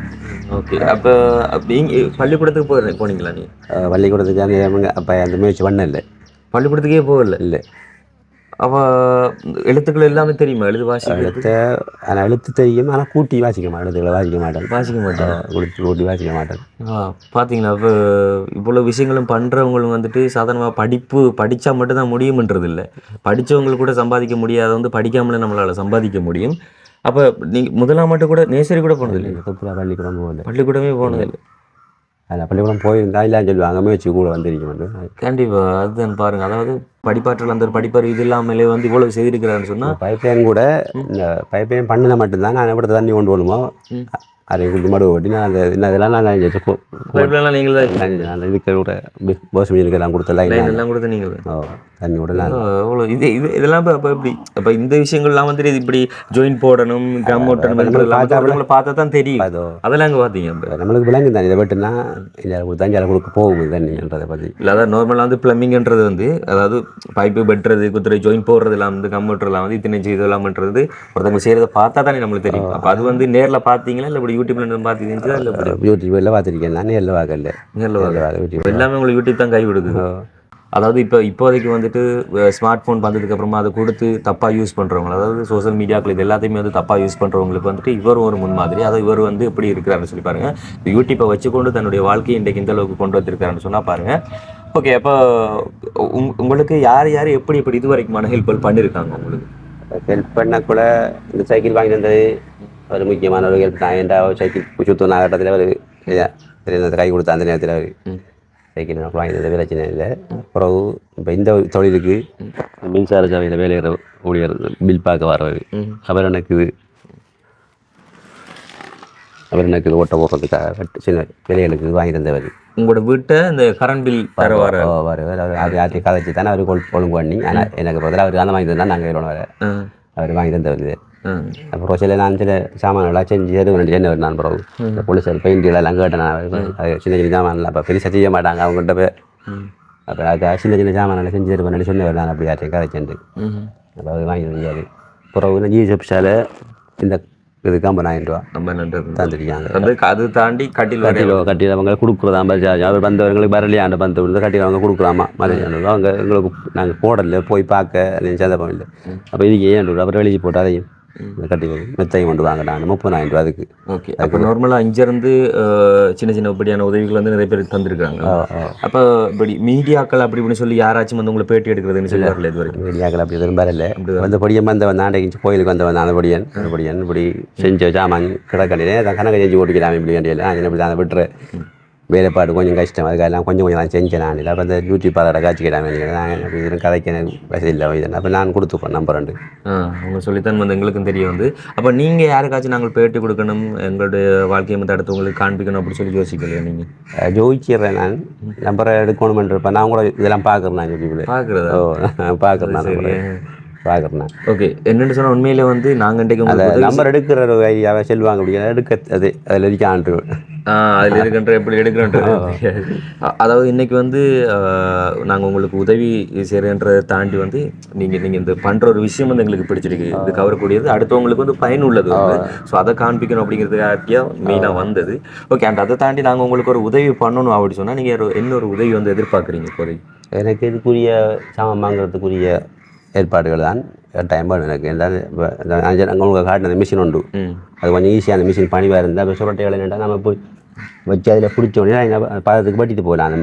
ஓகே. அப்போ பள்ளிக்கூடத்துக்கு போனீங்களா நீ? பள்ளிக்கூடத்துக்கு அவங்க அப்போ அந்த முயற்சி பண்ண இல்லை. பள்ளிக்கூடத்துக்கே போகல? இல்லை. அப்போ எழுத்துக்கள் எல்லாமே தெரியுமா? ஆனால் எழுத்து தெரியும், ஆனால் கூட்டி வாசிக்க மாட்டேன். எழுத்துக்களை வாசிக்க மாட்டேன். கூட்டி வாசிக்க மாட்டேன். பார்த்தீங்களா? இப்போ இவ்வளோ விஷயங்களும் பண்ணுறவங்களும் வந்துட்டு சாதாரணமாக படித்தா மட்டும்தான் முடியும்ன்றது இல்லை. படித்தவங்களுக்கு கூட சம்பாதிக்க முடியாத படிக்காமலே நம்மளால் சம்பாதிக்க முடியும். அப்போ நீங்கள் முதலாம் மட்டும் கூட நேசரி கூட போனதில்லை? பள்ளிக்கூடமே போனதில்லை. அதில் பள்ளிக்கூடம் போயிருந்தா இல்லைன்னு சொல்லுவாங்க, முயற்சி கூட வந்திருக்கேன். கண்டிப்பாக அதுதான் பாருங்கள். அதாவது படிப்பாற்றல் அந்த படிப்பறிவு இது இல்லாமலே இவ்வளோ செய்திருக்கிறான்னு சொன்னால் பைப்லைன் கூட இந்த பைப்லைன் பண்ணின மட்டும்தான் நான் எப்படி தண்ணி கொண்டு வரணுமோ அதை குடி மடுவை ஓட்டி நான் அந்த இதெல்லாம் நான் பைப்லைன்லாம் நீங்கள் தான் இதுக்கு கூட பஸ் மீனுக்கெல்லாம் கொடுத்தலாம் எல்லாம் கொடுத்து நீங்கள் தண்ணி கூட நான் அவ்வளோ இதெல்லாம் இப்போ எப்படி இப்போ இந்த விஷயங்கள்லாம் வந்துட்டு இப்படி ஜாயின் போடணும் கம் ஓட்டணும் பார்த்தா தான் தெரியும். அதெல்லாம் அங்கே பார்த்தீங்க நம்மளுக்கு விளங்கு தான். இதை வெட்டுனா இல்லை தஞ்சால கொடுக்க போகும் தண்ணின்றதை பற்றி இல்லை. அதாவது நார்மலாக பிளம்பிங்ன்றது அதாவது பைப்பு வெட்டுறது குத்துறை ஜாயின் போடுறதுலாம் கம் ஓட்டுறதுலாம் இத்தனை இதெல்லாம் பண்ணுறது ஒருத்தவங்க செய்கிறத பார்த்தா தானே நம்மளுக்கு தெரியும். அப்போ அது நேரில் பார்த்தீங்களா இல்லை இப்படி யூடியூப்ல பார்த்துக்கிங்களா? இல்லை யூடியூப்ல பார்த்துருக்கேன் நான். நேரில் பார்க்கல. எல்லாமே உங்களுக்கு யூடியூப் தான் கை விடுது. அதாவது இப்போதைக்கு வந்துட்டு ஸ்மார்ட் ஃபோன் வந்ததுக்கப்புறமா அதை கொடுத்து தப்பாக யூஸ் பண்ணுறவங்க, அதாவது சோஷியல் மீடியாக்கள் இது எல்லாத்தையுமே தப்பாக யூஸ் பண்ணுறவங்களுக்கு வந்துட்டு இவர் ஒரு முன்மாதிரி. அதாவது இவர் எப்படி இருக்கிறாருன்னு சொல்லி பாருங்கள். யூடியூப்பை வச்சுக்கொண்டு தன்னுடைய வாழ்க்கையை இன்றைக்கு இந்த அளவுக்கு கொண்டு வந்திருக்காருன்னு சொன்னால் பாருங்கள். ஓகே. அப்போ உங்களுக்கு யார் எப்படி இது வரைக்குமான ஹெல்ப் பண்ணியிருக்காங்க? உங்களுக்கு ஹெல்ப் பண்ண கூட இந்த சைக்கிள் வாங்கி தந்தது ஒரு முக்கியமான ஒரு ஹெல்ப் தான். ஏன்டா சைக்கிள் சுத்தம் ஆகட்டத்தில் ஒரு கை கொடுத்த அந்த நேரத்தில் அவர் சைக்கிள் எனக்கு வாங்கி தந்த பிரச்சனை இல்லை. பிறகு இப்போ இந்த தொழிலுக்கு மின்சார சபையில் வேலையிற ஊழியர் பில் பார்க்க வரவர் அவர் எனக்கு ஓட்ட போடுறதுக்காக சின்ன வேலைகளுக்கு வாங்கி தந்தவர். உங்களோட வீட்டை இந்த கரண்ட் பில் தர அது யார்த்தையும் கதைச்சி தானே அவர் ஒழுங்கு பண்ணி. ஆனால் எனக்கு பதிலாக அவர் அந்த வாங்கி தந்தால் நாங்கள் வேணும் வர அவர் வாங்கி தந்தவர். அப்புறம் நான் சில சாமான்களாக செஞ்சு என்ன நான் பிறகு இந்த போலீஸார் பெயிண்ட்களெல்லாம் கேட்டேன். அது சின்ன சாமான்லாம் அப்போ பெருசாக செய்ய மாட்டாங்க அவங்ககிட்ட போய். அப்புறம் அது சின்ன சாமான்லாம் செஞ்சு தருவேன் சொன்னவர் நான் அப்படி யார்ட்டையும் கதைச்சேன். அப்போ அது வாங்கி தந்தார். பிறகு ஜிஎஸ்எப்ஸால் இந்த இது 50,000 ரூபா தந்துருக்காங்க. அது தாண்டி கட்டில் அவங்க கொடுக்குறதா அவர் வந்தவங்களுக்கு வரலையாண்ட பந்து விழுந்து கட்டில் அவங்க கொடுக்குறாமா மதியம் அவங்க எங்களுக்கு நாங்கள் போடல போய் பார்க்க சந்தர்ப்பம் இல்லை. அப்போ இதுக்கு ஏன் அப்புறம் எழுதி போட்டு அதையும் கட்டி மெத்தையும் கொண்டு வாங்க நான் 30,000 ரூபா அதுக்கு. ஓகே. அப்போ நார்மலாக இங்கேருந்து சின்ன இப்படியான உதவிகள் நிறைய பேர் தந்துருக்காங்க. அப்போ இப்படி மீடியாக்கள் அப்படி இப்படின்னு சொல்லி யாராச்சும் உங்களை பேட்டி எடுக்கிறதுன்னு சொல்லி வரல? இது வரைக்கும் மீடியாக்கள் அப்படி எதுவும் வரல. அந்த பொடியன் வந்தவன் ஆண்டைக்கு கோயிலுக்கு வந்தவன் அந்த பொடியன் இப்படி செஞ்ச சாமான் கிடக்கண்டிலே கணக்கு செஞ்சு ஓட்டிக்கிறான் இப்படி வேண்டியல இப்படி தான் விட்டுரு வேலைப்பாடு கொஞ்சம் கஷ்டம். அதுக்கெல்லாம் கொஞ்சம் நான் செஞ்சேன் நான். இல்லை அப்போ அந்த யூடியூப் பாதோட காட்சிக்கிடாம நான் அப்படி கதைக்கு எனக்கு வசதி இல்லை இதெல்லாம் அப்போ நான் கொடுத்துப்பேன் நம்பர் 2 அவங்க சொல்லித்தான் எங்களுக்கும் தெரிய அப்போ நீங்கள் யாருக்காச்சும் நாங்கள் பேட்டி கொடுக்கணும் எங்களுடைய வாழ்க்கையை அடுத்தவங்களுக்கு காண்பிக்கணும் அப்படி சொல்லி யோசிக்கலையா? நீங்கள் ஜோதிச்சிடுறேன் நான் நம்பரை எடுக்கணுமென்று இருப்பேன். நான் கூட இதெல்லாம் பார்க்குறேன் நான் யூடியூப்ல பார்க்குறேன் பார்க்குறேன். ஓகே. என்னென்னு சொன்னால் உண்மையிலே நாங்கள் இன்றைக்கு நம்பர் எடுக்கிற ஒரு ஐடியாவை செல்வாங்க அப்படின்னா எடுக்க அது அதில் இருக்கான்று அதில் இருக்கின்ற எப்படி எடுக்கிறோன்றது. அதாவது இன்றைக்கி நாங்கள் உங்களுக்கு உதவி செய்கிறன்றதை தாண்டி நீங்கள் இந்த பண்ணுற ஒரு விஷயம் எங்களுக்கு பிடிச்சிருக்கு, இது கவரக்கூடியது, அடுத்தவங்களுக்கு பயனுள்ளது. ஸோ அதை காண்பிக்கணும் அப்படிங்கிறதுக்காக மெயினாக வந்தது. ஓகே. அண்ட் அதை தாண்டி நாங்கள் உங்களுக்கு ஒரு உதவி பண்ணணும் அப்படின்னு சொன்னால் நீங்கள் என்ன ஒரு உதவி எதிர்பார்க்குறீங்க? இப்போதைக்கு எனக்கு இதுக்குரிய சாமான் வாங்குறதுக்குரிய ஏற்பாடுகள் தான் டைம் வேணும் எனக்கு. அங்கே உங்களுக்கு காட்டின மிஷின் உண்டு, அது கொஞ்சம் ஈஸியாக அந்த மிஷின் பணிவாக இருந்தால் இப்போ சுரட்டை வேலைன்னா நம்ம போய் வச்சு அதில் பிடிச்ச உடனே பாதத்துக்கு வெட்டிட்டு போகலாம்.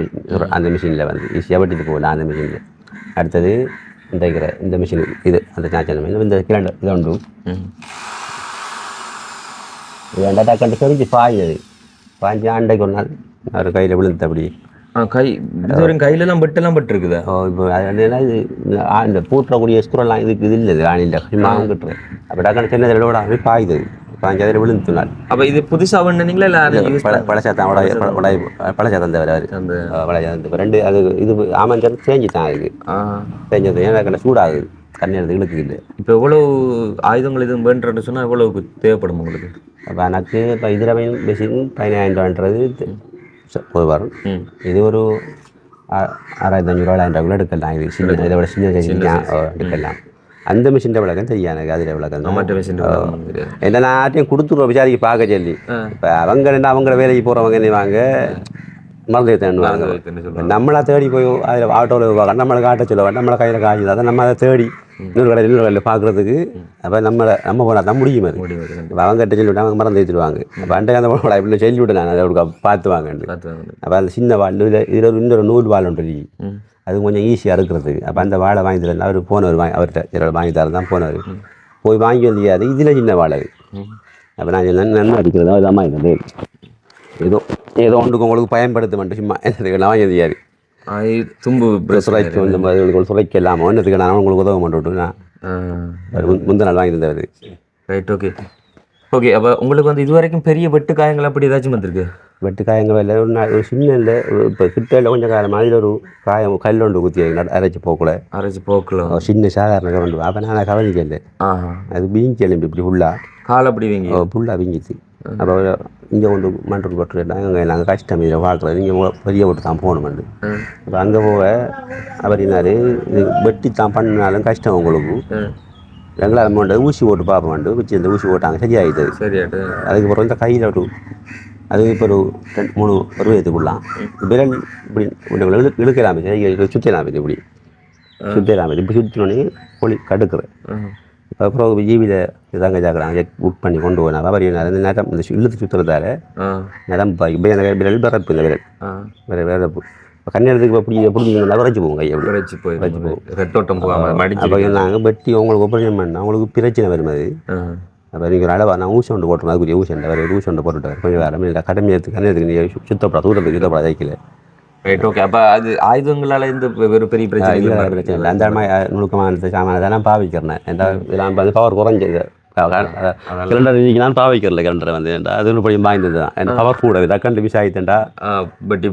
அந்த மிஷினில் ஈஸியாக வெட்டிட்டு போகலாம் அந்த மிஷினில். அடுத்தது இந்த மிஷின் இது அந்த சாச்சல் இந்த கிராண்டர் இது உண்டு. இது டக்கண்டு செஞ்சு பாய்ஞ்சு ஆண்டைக்கு ஒரு நாள் அவர் கையில் விழுந்து அப்படி கை இது ஒரு கையிலலாம் பெட்டெல்லாம் பட்டுருக்குதா? இப்போ அதனால இது இந்த பூட்டக்கூடிய ஸ்குரெல்லாம் இதுக்கு இது இல்லை ஆணியில் மாவும் கட்டுறேன். அப்போ டக்குனு சின்ன விட போய் பாயுது, பாய்ஞ்சதில் விழுந்து நாள். அப்போ இது புதுசாக பண்ணீங்களா இல்லை பழசாத்தான் பழசாத்தான் தவிர அந்த பழசாத்தான் ரெண்டு அது இது ஆமாம் தேஞ்சிட்டான். அதுக்கு தேஞ்சது ஏன்னா சூடாகுது, தண்ணி எடுத்து இழுக்கு இல்லை. இப்போ எவ்வளோ ஆயுதங்கள் இது வேண்டுன்னு சொன்னால் எவ்வளோ தேவைப்படும் உங்களுக்கு? அப்போ எனக்கு இப்போ இதில் மிஷின் 15,000 போய் வரும். இது ஒரு 6,500-7,000 எடுக்கலாம். இது சின்ன இதை விட சின்ன எடுக்கலாம். அந்த மிஷின் விளக்கம் தெரியும் எனக்கு, அதில் விளக்கம் மற்ற மிஷின் என்ன நாட்டையும் கொடுத்துருவோம் விசாரிக்க பார்க்க சொல்லி. இப்போ அவங்கள வேலைக்கு போகிறவங்க என்ன வாங்க மறந்து தேடுவாங்க. நம்மளா தேடி போய் அதில் ஆட்டோவில் போவாங்க, நம்மளை காட்ட சொல்லுவாங்க, நம்மளை கையில் காய்ச்சி அதை நம்ம அதை தேடி இன்னொரு கடையில் பார்க்குறதுக்கு. அப்போ நம்ம போனால் தான் முடியும். அது அவங்க கிட்ட சொல்லிவிட்டு அவங்க மறந்து ஏற்றிடுவாங்க. அப்போ அண்டை அந்த போட இப்படி சொல்லி விட்டு நான் அதை பார்த்துவாங்க. அப்போ அந்த சின்ன வாழ் இதில் இன்னொரு நூல் வாழ் ஒன்று அது கொஞ்சம் ஈஸியாக இருக்கிறதுக்கு. அப்போ அந்த வாழை வாங்கி தரல அவர் போனவர் அவர்கிட்ட வாங்கி தரது தான் போனவர் போய் வாங்கி வந்தியாது. இதில் சின்ன வாழை. அப்போ நான் நன்மை அடிக்கிறதா இதாம்மா இருந்தது ஏதோ ஒன்றுக்கு உங்களுக்கு பயன்படுத்த மாட்டேன் சும்மா என்னதுக்கெல்லாம் வாங்கி வந்தியாரு தும்பு சுரைக்கு வந்து சுரைக்கு இல்லாமல் ஒன்றதுக்கு நான் உங்களுக்கு உதவ மாட்டேன். நான் முந்தின நாள் வாங்கி தந்தவர். Right, okay okay. அப்போ உங்களுக்கு வந்து இது வரைக்கும் பெரிய வெட்டு காயங்கள் அப்படி ஏதாச்சும் வந்திருக்கு? வெட்டு காயங்கள் இல்லை, ஒரு சின்ன இல்லை. இப்போ கிட்ட கொஞ்சம் காலம் மாதிரி ஒரு காயம் கல் ஒன்று குத்தி அரைச்சி போக்கல சின்ன சாதாரண கவண்டு. அப்போ நான் கவனிக்கல, அது வீங்கி எழும்பி இப்படி ஃபுல்லாக கால் அப்படி வீங்கி ஃபுல்லாக வீங்கிச்சு. அப்போ இங்கே கொண்டு மண்டல் போட்டுருட்டாங்க. அங்கே நாங்கள் கஷ்டம் இதில் பார்க்குறது, நீங்கள் பெரிய போட்டு தான் போகணுமெண்டு. அப்போ அங்கே போக அப்படின்னாரு இது வெட்டி தான் பண்ணினாலும் கஷ்டம் உங்களுக்கு, எங்களால் அமௌண்ட் ஊசி போட்டு பார்ப்போம். வச்சு இந்த ஊசி போட்டாங்க, சரியாகிடுது. அதுக்கப்புறம் இந்த கையில் ஒரு அது இப்போ ஒரு 2-3 வருவத்துக்குள்ளாம் விரல் இப்படி இழுக்கலாம், சுற்றலாம், இப்படி சுற்றலாம். இப்படி சுற்றினோடனே ஒளி கடுக்குறேன். அப்புறம் ஜீவியில் இதாங்க ஜாக்கிறாங்க புக் பண்ணி கொண்டு போனா அவர் இந்த நேரம் இந்த இழுத்து சுற்றுறதால நேரம் விரல் பிறப்பு, இந்த விரல் விரப்பு கண்ணெடுத்துக்கு எப்படி உரைச்சி போவோம், கையை உரைச்சி போவோம். ரத்தோட்டம் போகாமல் அப்போ நாங்கள் வெட்டி உங்களுக்கு ஆப்ரேஷன் பண்ணால் உங்களுக்கு பிரச்சனை வரும். அது அப்போ நீங்கள் ஒரு அளவாக நான் ஊசி ஒன்று போட்டுருவோம், அதுக்குரிய ஊசி வேறு ஊசி ஒன்று போட்டுவிட்டார். கொஞ்சம் வேறு இல்லை கடமை எடுத்து கண்ணெடுத்துக்கு நீங்கள் சுத்தப்படா தூரத்துக்கு சுத்தப்படா தைக்கல. Right, okay. அப்போ அது ஆயுதங்களால் இந்த ஒரு பெரிய பிரச்சனை இல்லை. அந்த மாதிரி நுணுக்கமான சாமான தான் நான் பாவிக்கிறேன். இதெல்லாம் வந்து பவர் குறைஞ்சது கிளண்டர் இன்னைக்கு நான் பாவிக்கிறல. கிளண்டரை வந்து அது ஒரு படியும் வாய்ந்தது தான். என் பவர் கூட தக்கண்டு விஷயத்தண்டா பட்டி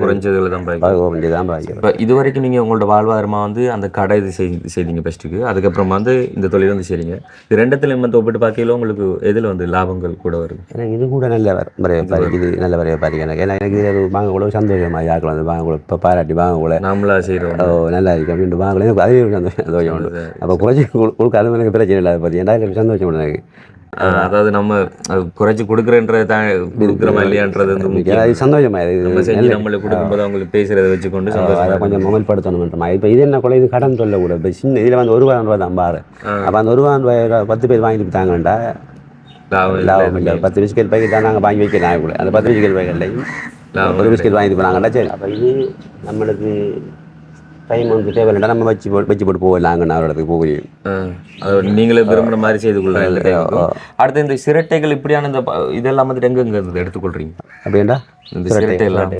குறைஞ்சதுல தான் பாவிக்கிறேன். இப்போ இது வரைக்கும் நீங்கள் உங்களோட வாழ்வாதாரமாக வந்து அந்த கடை இது செய்தீங்க ஃபஸ்ட்டுக்கு, அதுக்கப்புறமா வந்து இந்த தொழில் வந்து செய்றீங்க. இது ரெண்டத்துல வந்து ஒப்பிட்டு பார்க்கல உங்களுக்கு எதில் வந்து லாபங்கள் கூட வருது? எனக்கு இது கூட நல்ல இது நல்ல வரைய பாருங்க. ஏன்னா எனக்கு இது வாங்க கூட சந்தோஷமாக ஆக்கலாம். அது வாங்க கூட இப்போ பாராட்டி வாங்க கூட நம்மளா செய்கிறோம் நல்லா இருக்கு அப்படின்ட்டு வாங்கல. எனக்கு அதே சந்தோஷம் உண்டு. அப்போ குறைச்சி கொடுக்க அது எனக்கு பிரச்சனை இல்லை. பார்த்து எனக்கு சந்தோஷம் உண்டு எனக்கு. அதாவது நம்ம குறைச்சி கொடுக்குறன்றது கொடுக்குறோமா இல்லையான்றது சந்தோஷமா நம்ம செஞ்சு நம்மளுக்கு கொடுக்கும்போது அவங்களுக்கு பேசுறதை வச்சுக்கொண்டு அதை கொஞ்சம் மொபைல்படுத்தணும்ன்றமா. இப்போ இது என்ன கூட இது கடன் சொல்ல கூட. இப்போ சின்ன இதில் வந்து 1,000 ரூபா தான் பாரு. அப்போ அந்த 1,000 ரூபாய் 10 பேர் வாங்கிட்டு தாங்கண்டா லாபம் இல்லை. 10 பிஸ்கெட் பாக்கெட் தான் நாங்கள் வாங்கி வைக்கலாம் கூட. அந்த 10 பிஸ்கெட் பாக்கெட்லையும் ஒரு பிஸ்கெட் வாங்கிட்டு போனாங்கண்டா சரி. அப்போ இது நம்மளுக்கு டைம் வந்து தேவையில்லைண்டா நம்ம வச்சு போட்டு போகலாங்கண்ணா இடத்துக்கு போகிறேன். அது நீங்களே விரும்புகிற மாதிரி செய்து கொள்ளுங்க. அடுத்து இந்த சிரட்டைகள் இப்படியான இந்த இதெல்லாம் வந்துட்டு எங்கெங்க இருந்து எடுத்துக்கொள்றீங்க அப்படின்டா? இந்த சிரட்டை எல்லாம்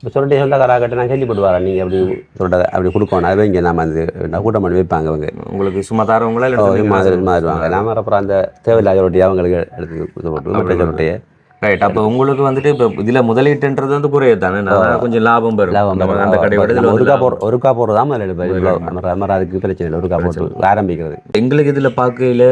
இப்போ சுரட்டை சொந்தக்காராக்கிட்ட நான் கேள்விப்பட்டு வரேன். நீங்கள் அப்படி சுரட்டை அப்படி கொடுக்கணும். அது இங்கே நம்ம வந்து கூட்டம் பண்ணி வைப்பாங்க. அவங்க உங்களுக்கு சும்மா தரவங்களா இல்லை மாறுவாங்க. நாம அப்புறம் அந்த தேவையில்லாத ரொட்டியை அவங்களுக்கு எடுத்து இது போட்டு ரொட்டையை. ரைட். அப்போ உங்களுக்கு வந்துட்டு இப்போ இதில் முதலீட்டுன்றது வந்து குறையாது தானே, நான் கொஞ்சம் லாபம் பெறும். அந்த கடையோட ஒரு கா போடுறதா நம்ம அதுக்கு பிரச்சனை இல்லை. ஒரு கா போட்டு ஆரம்பிக்கிறது எங்களுக்கு இதில் பார்க்கையில்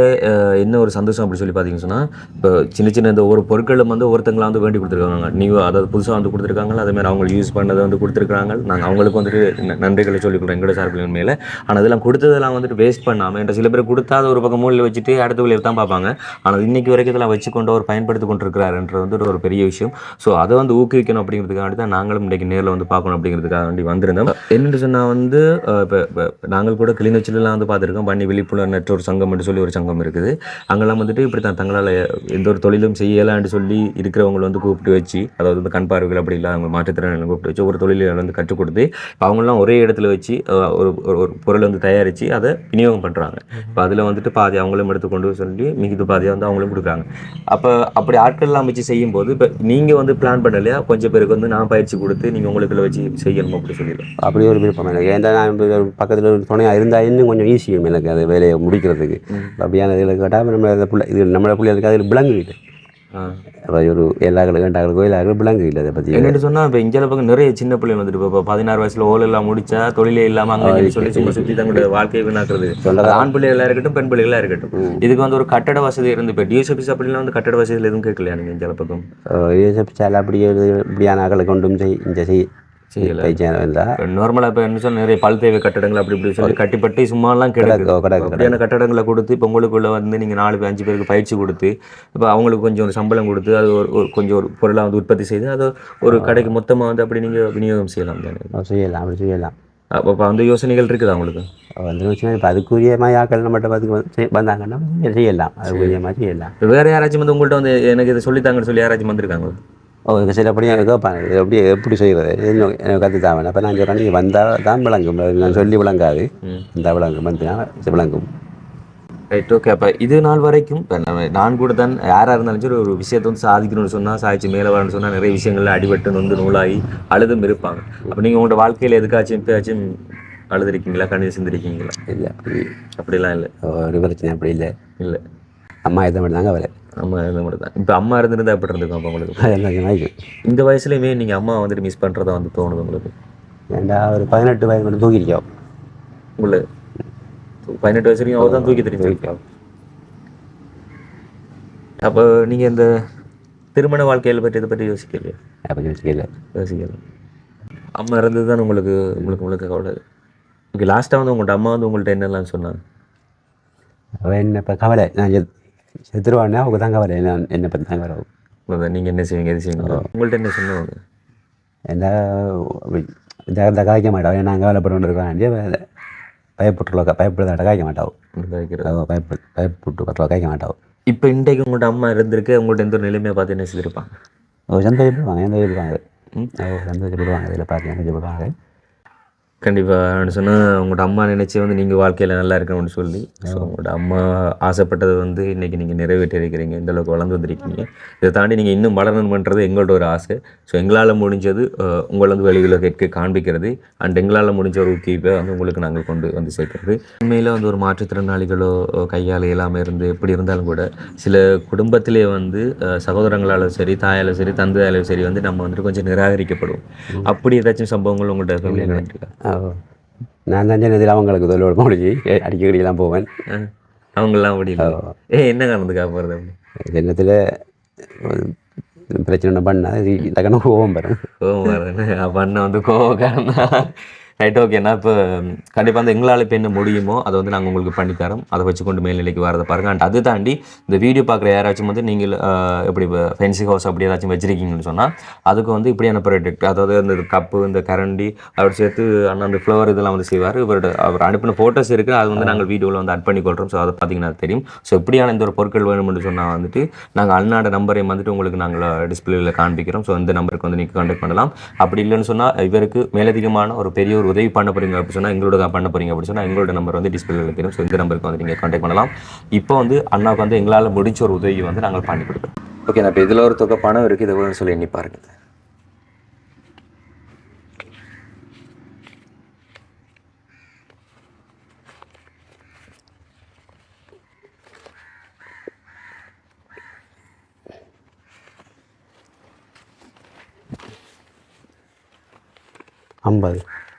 என்ன ஒரு சந்தோஷம் அப்படி சொல்லி பார்த்தீங்கன்னு சொன்னால், இப்போ சின்ன சின்ன இந்த ஒரு பொருட்களும் வந்து ஒருத்தங்களை வந்து வேண்டி கொடுத்துருக்காங்க. நீங்கள் அதாவது புதுசாக வந்து கொடுத்துருக்காங்க, அதேமாதிரி அவங்களுக்கு யூஸ் பண்ணதை வந்து கொடுத்துருக்காங்க. நாங்கள் அவங்களுக்கு வந்துட்டு நன்றிகளை சொல்லிக்கிறோம் எங்களோட சார்பில் உண்மையில். ஆனால் இதெல்லாம் கொடுத்ததெல்லாம் வந்துட்டு வேஸ்ட் பண்ணாமல் என்ற சில பேர் கொடுத்தாத ஒரு பக்கம் மூலையில் வச்சுட்டு அடுத்த வேலையை தான் பார்ப்பாங்க. ஆனால் இன்னைக்கு வரைக்கும் இதெல்லாம் வச்சுக்கொண்டு அவர் பயன்படுத்தி கொண்டு இருக்கிறாருன்ற வந்து ஒரு பெரிய விஷயம். ஸோ அதை வந்து ஊக்குவிக்கணும் அப்படிங்கிறதுக்காக தான் நாங்களும் இன்றைக்கு நேரில் வந்து பார்க்கணும் அப்படிங்கிறதுக்காக வேண்டி வந்திருந்தோம். என்னென்னு சொன்னால் வந்து இப்போ நாங்கள் கூட கிளிநொச்சிலாம் வந்து பார்த்துருக்கோம். பண்ணி விழிப்புணர்வு ஒரு சங்கம் என்று சொல்லி ஒரு சங்கம் இருக்குது. அங்கெல்லாம் வந்துட்டு இப்படி தான் தங்களால் எந்த ஒரு தொழிலும் செய்யலான்னு சொல்லி இருக்கிறவங்களை வந்து கூப்பிட்டு வச்சு, அதாவது இந்த கண் பார்வைகள் அப்படி இல்லை அவங்க மாற்றுத்திறனாளிகளை கூப்பிட்டு வச்சு ஒரு தொழிலை வந்து கற்றுக் கொடுத்து அவங்களாம் ஒரே இடத்துல வச்சு ஒரு பொருளை வந்து தயாரித்து அதை விநியோகம் பண்ணுறாங்க. இப்போ அதில் வந்துட்டு பாதி அவங்களும் எடுத்துக்கொண்டு சொல்லி மிகுதி பாதியாக வந்து அவங்களும் கொடுக்குறாங்க. அப்போ அப்படி ஆட்கள்லாம் வச்சு செய்யும்போது இப்போ நீங்கள் வந்து பிளான் பண்ணலையா கொஞ்சம் பேருக்கு வந்து நான் பயிற்சி கொடுத்து நீங்கள் உங்களுக்குள்ள வச்சு செய்யணும் அப்படி சொல்லிடுறேன். அப்படி ஒரு விருப்பம் எனக்கு. ஏன்டா நான் பக்கத்தில் ஒரு துணையாக இருந்தால் இன்னும் கொஞ்சம் ஈஸியும் எனக்கு அது வேலையை முடிக்கிறதுக்கு. அப்படியான இதில் கேட்டால் நம்ம பிள்ளை இது நம்மளோட பிள்ளைகளுக்கு அதில் விளங்கு இல்லை. அப்போ ஒரு 7 கோயிலாக விளங்கு இல்லை. அதை பற்றி என்னென்னு சொன்னால் இப்போ இங்கே பக்கம் நிறைய சின்ன பிள்ளைங்க வந்துட்டு இப்போ 16 வயசில் எல்லாம் முடிச்சா தொழிலே இல்லாமல் அங்கே சொல்லி சுற்றி தங்களுடைய வாழ்க்கையை வீணாக்குறது. ஆண் பிள்ளைகளாக இருக்கட்டும் பெண் பிள்ளைகளாக இருக்கட்டும். இதுக்கு வந்து ஒரு கட்டட வசதி இருந்து இப்போ டிஎஸ்எஃபிஸ் அப்படிலாம் வந்து கட்டட வசதியில் எதுவும் கேட்கலையா நீங்கள் இங்கே பக்கம்? டிஎஸ்எஃபிஸால் அப்படியே இப்படியான ஆக்களை கொண்டும் நார்மலாக இப்போ என்ன சொன்ன நிறைய பல் தேவை கட்டடங்கள் அப்படி இப்படி சொல்லி கட்டிப்பட்டு சும்மாலாம் கிடையாது. அப்படியான கட்டடங்களை கொடுத்து இப்போ உங்களுக்குள்ள வந்து நீங்கள் 4 5 பேருக்கு பயிற்சி கொடுத்து இப்போ அவங்களுக்கு கொஞ்சம் ஒரு சம்பளம் கொடுத்து அது ஒரு கொஞ்சம் ஒரு பொருளாக வந்து உற்பத்தி செய்து அது ஒரு கடைக்கு மொத்தமாக வந்து அப்படி நீங்கள் விநியோகம் செய்யலாம் தானே? செய்யலாம், அப்படி செய்யலாம். அப்போ அந்த யோசனைகள் இருக்குதா உங்களுக்கு? வந்து யோசனை இப்போ அதுக்குரிய மாதிரி ஆக்கள் நம்மகிட்ட பார்த்து வந்தாங்கன்னா செய்யலாம், அதுக்குரிய மாதிரி செய்யலாம். வேறு யாராச்சும் வந்து உங்கள்கிட்ட வந்து எனக்கு இதை சொல்லித்தாங்கன்னு சொல்லி யாராச்சும் வந்திருக்காங்க? சில அப்படியே கேட்பாங்க எப்படி எப்படி செய்கிறது எனக்கு கற்றுத்தாவேன். அப்போ நான் சொல்கிறேன் நீங்கள் வந்தால் தான் விளங்கும், நான் சொல்லி விளங்காது. இந்த விளங்கும் வந்துன்னா விளங்கும். Right, okay. அப்போ இது நாள் வரைக்கும் இப்போ நான் கூட தான் யாராக இருந்தாலும் சரி ஒரு விஷயத்தை வந்து சாதிக்கணும்னு சொன்னால் சாதிச்சு மேலே வரணும்னு சொன்னால் நிறைய விஷயங்கள்ல அடிபட்டு நொந்து நூலாகி அழுதும் இருப்பாங்க. அப்போ நீங்கள் உங்களோட வாழ்க்கையில் எதுக்காச்சும் இப்போயாச்சும் அழுதுருக்கீங்களா, கண்ணீர் சிந்திருக்கீங்களா? இல்லை, அப்படிலாம் இல்லை. ஒரு பிரச்சனை அப்படி இல்லை. இல்லை, அம்மா எதை மட்டும் தாங்க அவரை அம்மா இருந்த மட்டும் தான். இப்போ அம்மா இருந்திருந்தா எப்படி இருந்திருக்கும் அப்போ உங்களுக்கு? இந்த வயசுலையுமே நீங்கள் அம்மா வந்துட்டு மிஸ் பண்ணுறதா வந்து தோணுது உங்களுக்கு? ஏன்டா ஒரு 18 வயது மட்டும் தூக்கிருக்கோம். உங்களுக்கு 18 வயசு வரைக்கும் அவர் தான் தூக்கி தெரிஞ்சிருக்கோம். அப்போ நீங்கள் இந்த திருமண வாழ்க்கையில் பற்றி இதை பற்றி யோசிக்கலையா? அப்போ யோசிக்கல. அம்மா இருந்தது தான் உங்களுக்கு உங்களுக்கு கவலை. ஓகே, லாஸ்ட்டாக வந்து உங்கள்கிட்ட அம்மா வந்து உங்கள்கிட்ட என்னெல்லாம் சொன்னாங்க? அவள் என்ன இப்போ கவலை நான் செத்துருவானே அவங்க தான் கவலை, என்னை பற்றி தான் கவலை. நீங்கள் என்ன செய்வீங்க எது செய்வீங்க? உங்கள்கிட்ட என்ன சொன்னாங்க? என்ன ஜாகிரதை காய்க்க மாட்டான், நான் கவலைப்பட்டு இருக்கேன். பயப்படுறதாட்ட காய்க்க மாட்டாவும், பயப்பட்டு பரவ காய்க்க மாட்டாவும். இப்போ இன்றைக்கு உங்கள்கிட்ட அம்மா இருந்திருக்கு, உங்கள்கிட்ட எந்த ஒரு நிலைமையை பார்த்து என்ன செய்திருப்பாங்க? சந்தோஷப்படுவாங்க. சந்தோஷப்படுவாங்க. இதில் பார்த்து சந்தோஷப்படுவாங்க. கண்டிப்பாக சொன்னால் உங்களோட அம்மா நினச்சி வந்து நீங்கள் வாழ்க்கையில் நல்லா இருக்கணும்னு சொல்லி ஸோ உங்களோட அம்மா ஆசைப்பட்டதை வந்து இன்றைக்கி நீங்கள் நிறைவேற்றி இருக்கிறீங்க, இந்தளவுக்கு வளர்ந்து வந்திருக்கீங்க. இதை தாண்டி நீங்கள் இன்னும் வளரணுன்றது எங்களோட ஒரு ஆசை. ஸோ எங்களால் முடிஞ்சது உங்களை வந்து வெளியில் கேட்க காண்பிக்கிறது அண்ட் எங்களால் முடிஞ்ச ஒரு ஊக்குவிப்பை வந்து உங்களுக்கு நாங்கள் கொண்டு வந்து சேர்க்கிறது. உண்மையில் வந்து ஒரு மாற்றுத்திறனாளிகளோ கையால் எல்லாமே இருந்து எப்படி இருந்தாலும் கூட சில குடும்பத்திலே வந்து சகோதரங்களாலும் சரி தாயாலும் சரி தந்தையாலும் சரி வந்து நம்ம வந்துட்டு கொஞ்சம் நிராகரிக்கப்படுவோம். அப்படி ஏதாச்சும் சம்பவங்கள் உங்கள்கிட்ட ஃபேமிலியில் நடந்துருக்கா? நான் தான் ஜனதில் அவங்களுக்கு தொழிலோட முடிஞ்சு அடிக்கடிலாம் போவேன். அவங்களாம் அப்படி என்ன காரணத்துக்காக போகிறது? அப்படி ஜனத்தில் பிரச்சனை பண்ணால் டக்குனு கோவம் வருதுன்னு அப்போ அண்ணன் வந்து கோவக்காரன் தான். ரைட், ஓகேண்ணா. இப்போ கண்டிப்பாக அந்த எங்களால் இப்போ என்ன முடியுமோ அதை வந்து நாங்கள் உங்களுக்கு பண்ணித்தரோம். அதை வச்சு கொண்டு மேல்நிலைக்கு வரதை பாருங்கள். அண்ட் அது தாண்டி இந்த வீடியோ பார்க்குற யாராச்சும் வந்து நீங்கள் எப்படி இப்போ ஃபென்சி ஹவுஸ் அப்படி ஏதாச்சும் வச்சுருக்கீங்கன்னு சொன்னால் அதுக்கு வந்து இப்படியான ப்ராடக்ட், அதாவது இந்த கப்பு இந்த கரண்டி அவர் சேர்த்து அண்ணன் அந்த ஃப்ளவர் இதெல்லாம் வந்து செய்வார். அவர் அனுப்பின ஃபோட்டோஸ் இருக்குது, அது வந்து நாங்கள் வீடியோவில் வந்து அட் பண்ணி கொள்கிறோம். ஸோ அதை பார்த்தீங்கன்னா தெரியும். ஸோ இப்படியான இந்த ஒரு பொருட்கள் வேணும்னு சொன்னால் வந்துட்டு நாங்கள் அண்ணாட நம்பரையும் வந்துட்டு உங்களுக்கு நாங்கள் டிஸ்பிளேயில் காண்பிக்கிறோம். ஸோ இந்த நம்பருக்கு வந்து நீங்கள் கான்டாக்ட் பண்ணலாம். அப்படி இல்லைன்னு சொன்னால் இவருக்கு மேலதிகமான ஒரு பெரிய ஒரு உதவி பண்ண போறீங்க அப்படி சொன்னால் எங்களோட பண்ண போறீங்க அப்படி சொன்னால் எங்களோட நம்பர் வந்து டிஸ்பிளேல தெரியும். ஸோ இந்த நம்பருக்கு வந்து நீங்கள் கான்டாக்ட் பண்ணலாம். இப்போ வந்து அண்ணாவுக்கு வந்து எங்களால் முடிச்ச ஒரு உதவி வந்து நாங்கள் பண்ணி கொடுக்குறோம். ஓகே, நான் இப்போ இதில் ஒரு தொகை பணம் இருக்குது, இதை கூட சொல்லி எண்ணி பாருங்க.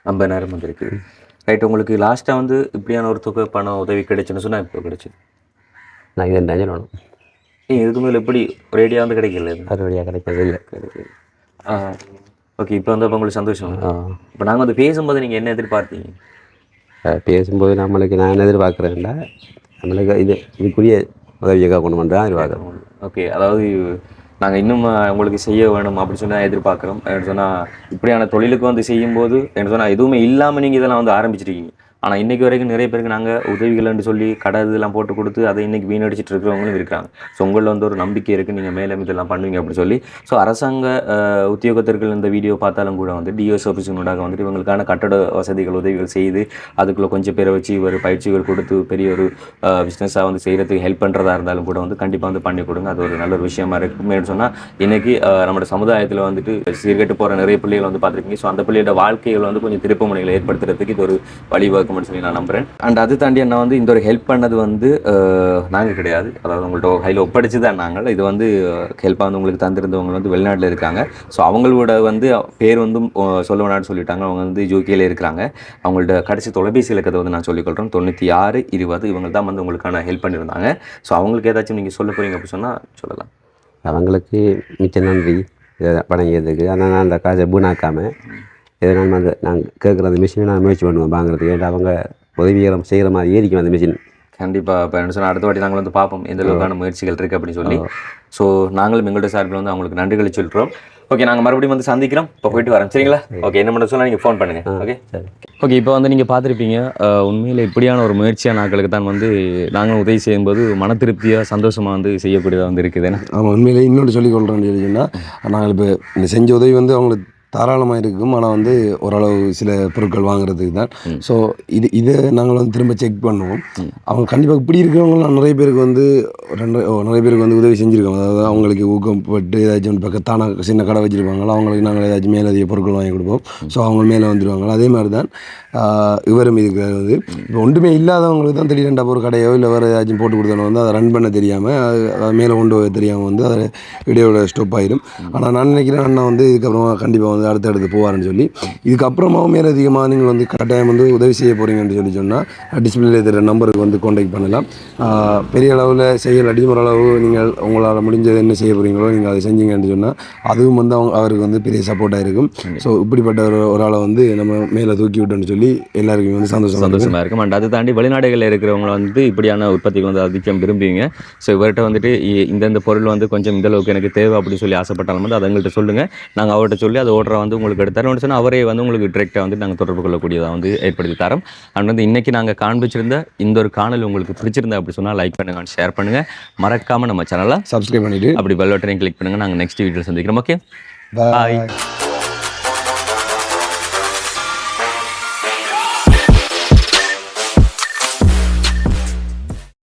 $50,000 வந்து இருக்குது. ரைட், உங்களுக்கு லாஸ்ட்டாக வந்து இப்படியான ஒரு தொகை பணம் உதவி கிடைச்சுன்னு சொன்னால் இப்போ கிடைச்சி நான் இது என்ன வேணும்? இதுக்கு மேலே எப்படி ரேடியாக வந்து கிடைக்கல? ரேடியாக கிடைக்கிறது இல்லை. கிடைக்குது. ஓகே, இப்போ வந்து அப்போ உங்களுக்கு சந்தோஷம். இப்போ நாங்கள் வந்து பேசும்போது நீங்கள் என்ன எதிர்பார்த்தீங்க? பேசும்போது நம்மளுக்கு நான் என்ன எதிர்பார்க்குறேன்டா நம்மளுக்கு இதுக்குரிய உதவியாக கொண்டு பண்ணுறேன் எதிர்பார்க்குறோம். ஓகே, அதாவது நாங்கள் இன்னும் உங்களுக்கு செய்ய வேணும் அப்படி சொன்னால் எதிர்பார்க்குறோம். என்ன சொன்னால் இப்படியான தொழிலுக்கு வந்து செய்யும்போது என்ன சொன்னால் எதுவுமே இல்லாமல் நீங்கள் இதெல்லாம் வந்து ஆரம்பிச்சிருக்கீங்க. ஆனால் இன்றைக்கி வரைக்கும் நிறைய பேருக்கு நாங்கள் உதவிகள்னு சொல்லி கடை இதெல்லாம் போட்டு கொடுத்து அதை இன்றைக்கி வீணடிச்சிட்டு இருக்கிறவங்களும் இருக்கிறாங்க. ஸோ உங்களில் வந்து ஒரு நம்பிக்கை இருக்குது, நீங்கள் மேலும் இதெல்லாம் பண்ணுவீங்க அப்படின்னு சொல்லி. ஸோ அரசாங்க உத்தியோகத்தர்கள் இந்த வீடியோ பார்த்தாலும் கூட வந்து டிஎஸ் ஆஃபீஸினூடாக வந்துட்டு இவங்களுக்கான கட்டட வசதிகள் உதவிகள் செய்து அதுக்குள்ளே கொஞ்சம் பேரை வச்சு ஒரு பயிற்சிகள் கொடுத்து பெரிய ஒரு பிஸ்னஸாக வந்து செய்கிறதுக்கு ஹெல்ப் பண்ணுறதா இருந்தாலும் கூட வந்து கண்டிப்பாக வந்து பண்ணி கொடுங்க. அது ஒரு நல்ல ஒரு விஷயமா இருக்குன்னு சொன்னால் இன்றைக்கி நம்மளோட சமுதாயத்தில் வந்துட்டு சீர்கெட்டு போகிற நிறைய பிள்ளைகள் வந்து பார்த்துருக்கீங்க. ஸோ அந்த பிள்ளையோட வாழ்க்கைகள் வந்து கொஞ்சம் திருப்பு முனைகளை ஏற்படுத்துறதுக்கு இது ஒரு வழிவகுக்கும்னு சொல்லி நான் நம்புகிறேன். அண்ட் அது தாண்டி என்ன வந்து இந்த ஒரு ஹெல்ப் பண்ணது வந்து நாங்கள் கிடையாது, அதாவது உங்கள்கிட்ட கையில் ஒப்படைச்சு தான் நாங்கள் இது வந்து ஹெல்ப்பாக வந்து உங்களுக்கு தந்திருந்தவங்க வந்து வெளிநாட்டில் இருக்காங்க. ஸோ அவங்களோட வந்து பேர் வந்து சொல்ல வேணான்னு சொல்லிட்டாங்க. அவங்க வந்து யூகேல இருக்கிறாங்க. அவங்கள்ட்ட கடைசி தொலைபேசி இலக்கத்தை வந்து நான் சொல்லிக்கொள்கிறேன், 9620. இவங்க தான் வந்து உங்களுக்கான ஹெல்ப் பண்ணியிருந்தாங்க. ஸோ அவங்களுக்கு ஏதாச்சும் நீங்கள் சொல்ல போகிறீங்க அப்படின்னு சொன்னால் சொல்லலாம். அவங்களுக்கு மிச்ச நன்றி பணங்கிறதுக்கு. ஆனால் நான் அந்த காசை வீணாக்காமல் எதனால் வந்து நாங்கள் கேட்குற அந்த மிஷினை நான் முயற்சி பண்ணுவேன் வாங்குறதுக்கு. ஏன்னா அவங்க உதவிகரம் செய்கிற மாதிரி ஏறிக்கும் அந்த மிஷின். கண்டிப்பாக இப்போ என்ன சொன்னால் அடுத்த வாட்டி நாங்கள் வந்து பார்ப்போம் எந்த அளவுக்கான முயற்சிகள் இருக்குது அப்படின்னு சொல்லி. ஸோ நாங்களும் எங்களோட சார்பில் வந்து அவங்களுக்கு நன்றிகளை சொல்கிறோம். ஓகே, நாங்கள் மறுபடியும் வந்து சந்திக்கிறோம். இப்போ போயிட்டு வரோம், சரிங்களா? ஓகே, என்ன பண்ண சொன்னால் நீங்கள் ஃபோன் பண்ணுங்கள். ஓகே சரி. ஓகே, இப்போ வந்து நீங்கள் பார்த்துருப்பீங்க, உண்மையில் இப்படியான ஒரு முயற்சியான ஆட்களுக்கு தான் வந்து நாங்கள் உதவி செய்யும்போது மன திருப்தியாக சந்தோஷமாக வந்து செய்யக்கூடியதாக வந்து இருக்குது. ஆமாம், உண்மையிலே இன்னொன்று சொல்லிக்கொள்கிறேன்னு சொல்லிச்சுன்னா, நாங்கள் இப்போ இந்த செஞ்ச உதவி வந்து அவங்களுக்கு தாராளமாக இருக்கும். ஆனால் வந்து ஓரளவு சில பொருட்கள் வாங்குறதுக்கு தான். ஸோ இதை நாங்கள் வந்து திரும்ப செக் பண்ணுவோம். அவங்க கண்டிப்பாக இப்படி இருக்கிறவங்களாம் நிறைய பேருக்கு வந்து நிறைய பேருக்கு வந்து உதவி செஞ்சுருக்காங்க. அதாவது அவங்களுக்கு ஊக்கப்பட்டு ஏதாச்சும் பக்கத்தான சின்ன கடை வச்சுருப்பாங்களோ அவங்களுக்கு நாங்கள் ஏதாச்சும் மேலதிக பொருட்கள் வாங்கி கொடுப்போம். ஸோ அவங்க மேலே வந்துடுவாங்க. அதே மாதிரி தான் இவரும் இருக்கிறது வந்து இப்போ ஒன்றுமே இல்லாதவங்களுக்கு தான் திடீரெண்டா ஒரு கடையோ இல்லை வேறு ஏதாச்சும் போட்டு கொடுத்தோன்னு வந்து அதை ரன் பண்ண தெரியாமல் அது மேலே கொண்டு போக தெரியாமல் வந்து அதை இடையோட ஸ்டாப் ஆகிடும். ஆனால் நான் நினைக்கிறேன் அண்ணா வந்து இதுக்கப்புறமா கண்டிப்பாக வந்து அடுத்தடுத்து போவார்னு சொல்லி, இதுக்கப்புறமாவும் மேலே அதிகமாக நீங்கள் வந்து கட்டாயம் வந்து உதவி செய்ய போகிறீங்கன்னு சொன்னால் டிஸ்பிளேல இருக்கிற நம்பருக்கு வந்து கான்டாக்ட் பண்ணலாம். பெரிய அளவில் செய்யல் அடிமர அளவு நீங்கள் உங்களால் முடிஞ்சது என்ன செய்ய போகிறீங்களோ நீங்கள் அதை செஞ்சீங்கன்னு சொன்னால் அதுவும் வந்து அவருக்கு வந்து பெரிய சப்போர்ட்டாக இருக்கும். ஸோ இப்படிப்பட்ட ஒரு ஆளை வந்து நம்ம மேலே தூக்கி விட்டோன்னு சொல்லி எல்லாருக்குமே வந்து சந்தோஷமாக இருக்கும். அண்ட் அதை தாண்டி வெளிநாடுகளில் இருக்கிறவங்க வந்து இப்படியான உற்பத்திகள் வந்து அதிகம் விரும்புவீங்க. ஸோ இவர்கிட்ட வந்துட்டு இந்த பொருள் வந்து கொஞ்சம் இந்த அளவுக்கு எனக்கு தேவை அப்படின்னு சொல்லி ஆசைப்பட்டாலும் வந்து அதை எங்கள்கிட்ட சொல்லுங்கள். நாங்கள் அவர்கிட்ட சொல்லி அதை ஓர்டரை வந்து உங்களுக்கு எடுத்தாரோன்னு சொன்னால் அவரே வந்து உங்களுக்கு டிரெக்டாக வந்து நாங்கள் தொடர்பு கொள்ளக்கூடியதாக வந்து ஏற்படுத்தி தரோம். அண்ட் வந்து இன்றைக்கி நாங்கள் காண்பிச்சிருந்த இந்த ஒரு காணொலி உங்களுக்கு பிடிச்சிருந்தா அப்படி சொன்னால் லைக் பண்ணுங்கள், ஷேர் பண்ணுங்கள், மறக்காமல் நம்ம சேனலை சப்ஸ்கிரைப் பண்ணிவிட்டு அப்படி பெல் பட்டனையும் கிளிக் பண்ணுங்கள். நாங்கள் நெக்ஸ்ட் வீடியோவில் சந்திக்கிறோம். ஓகே, பாய்.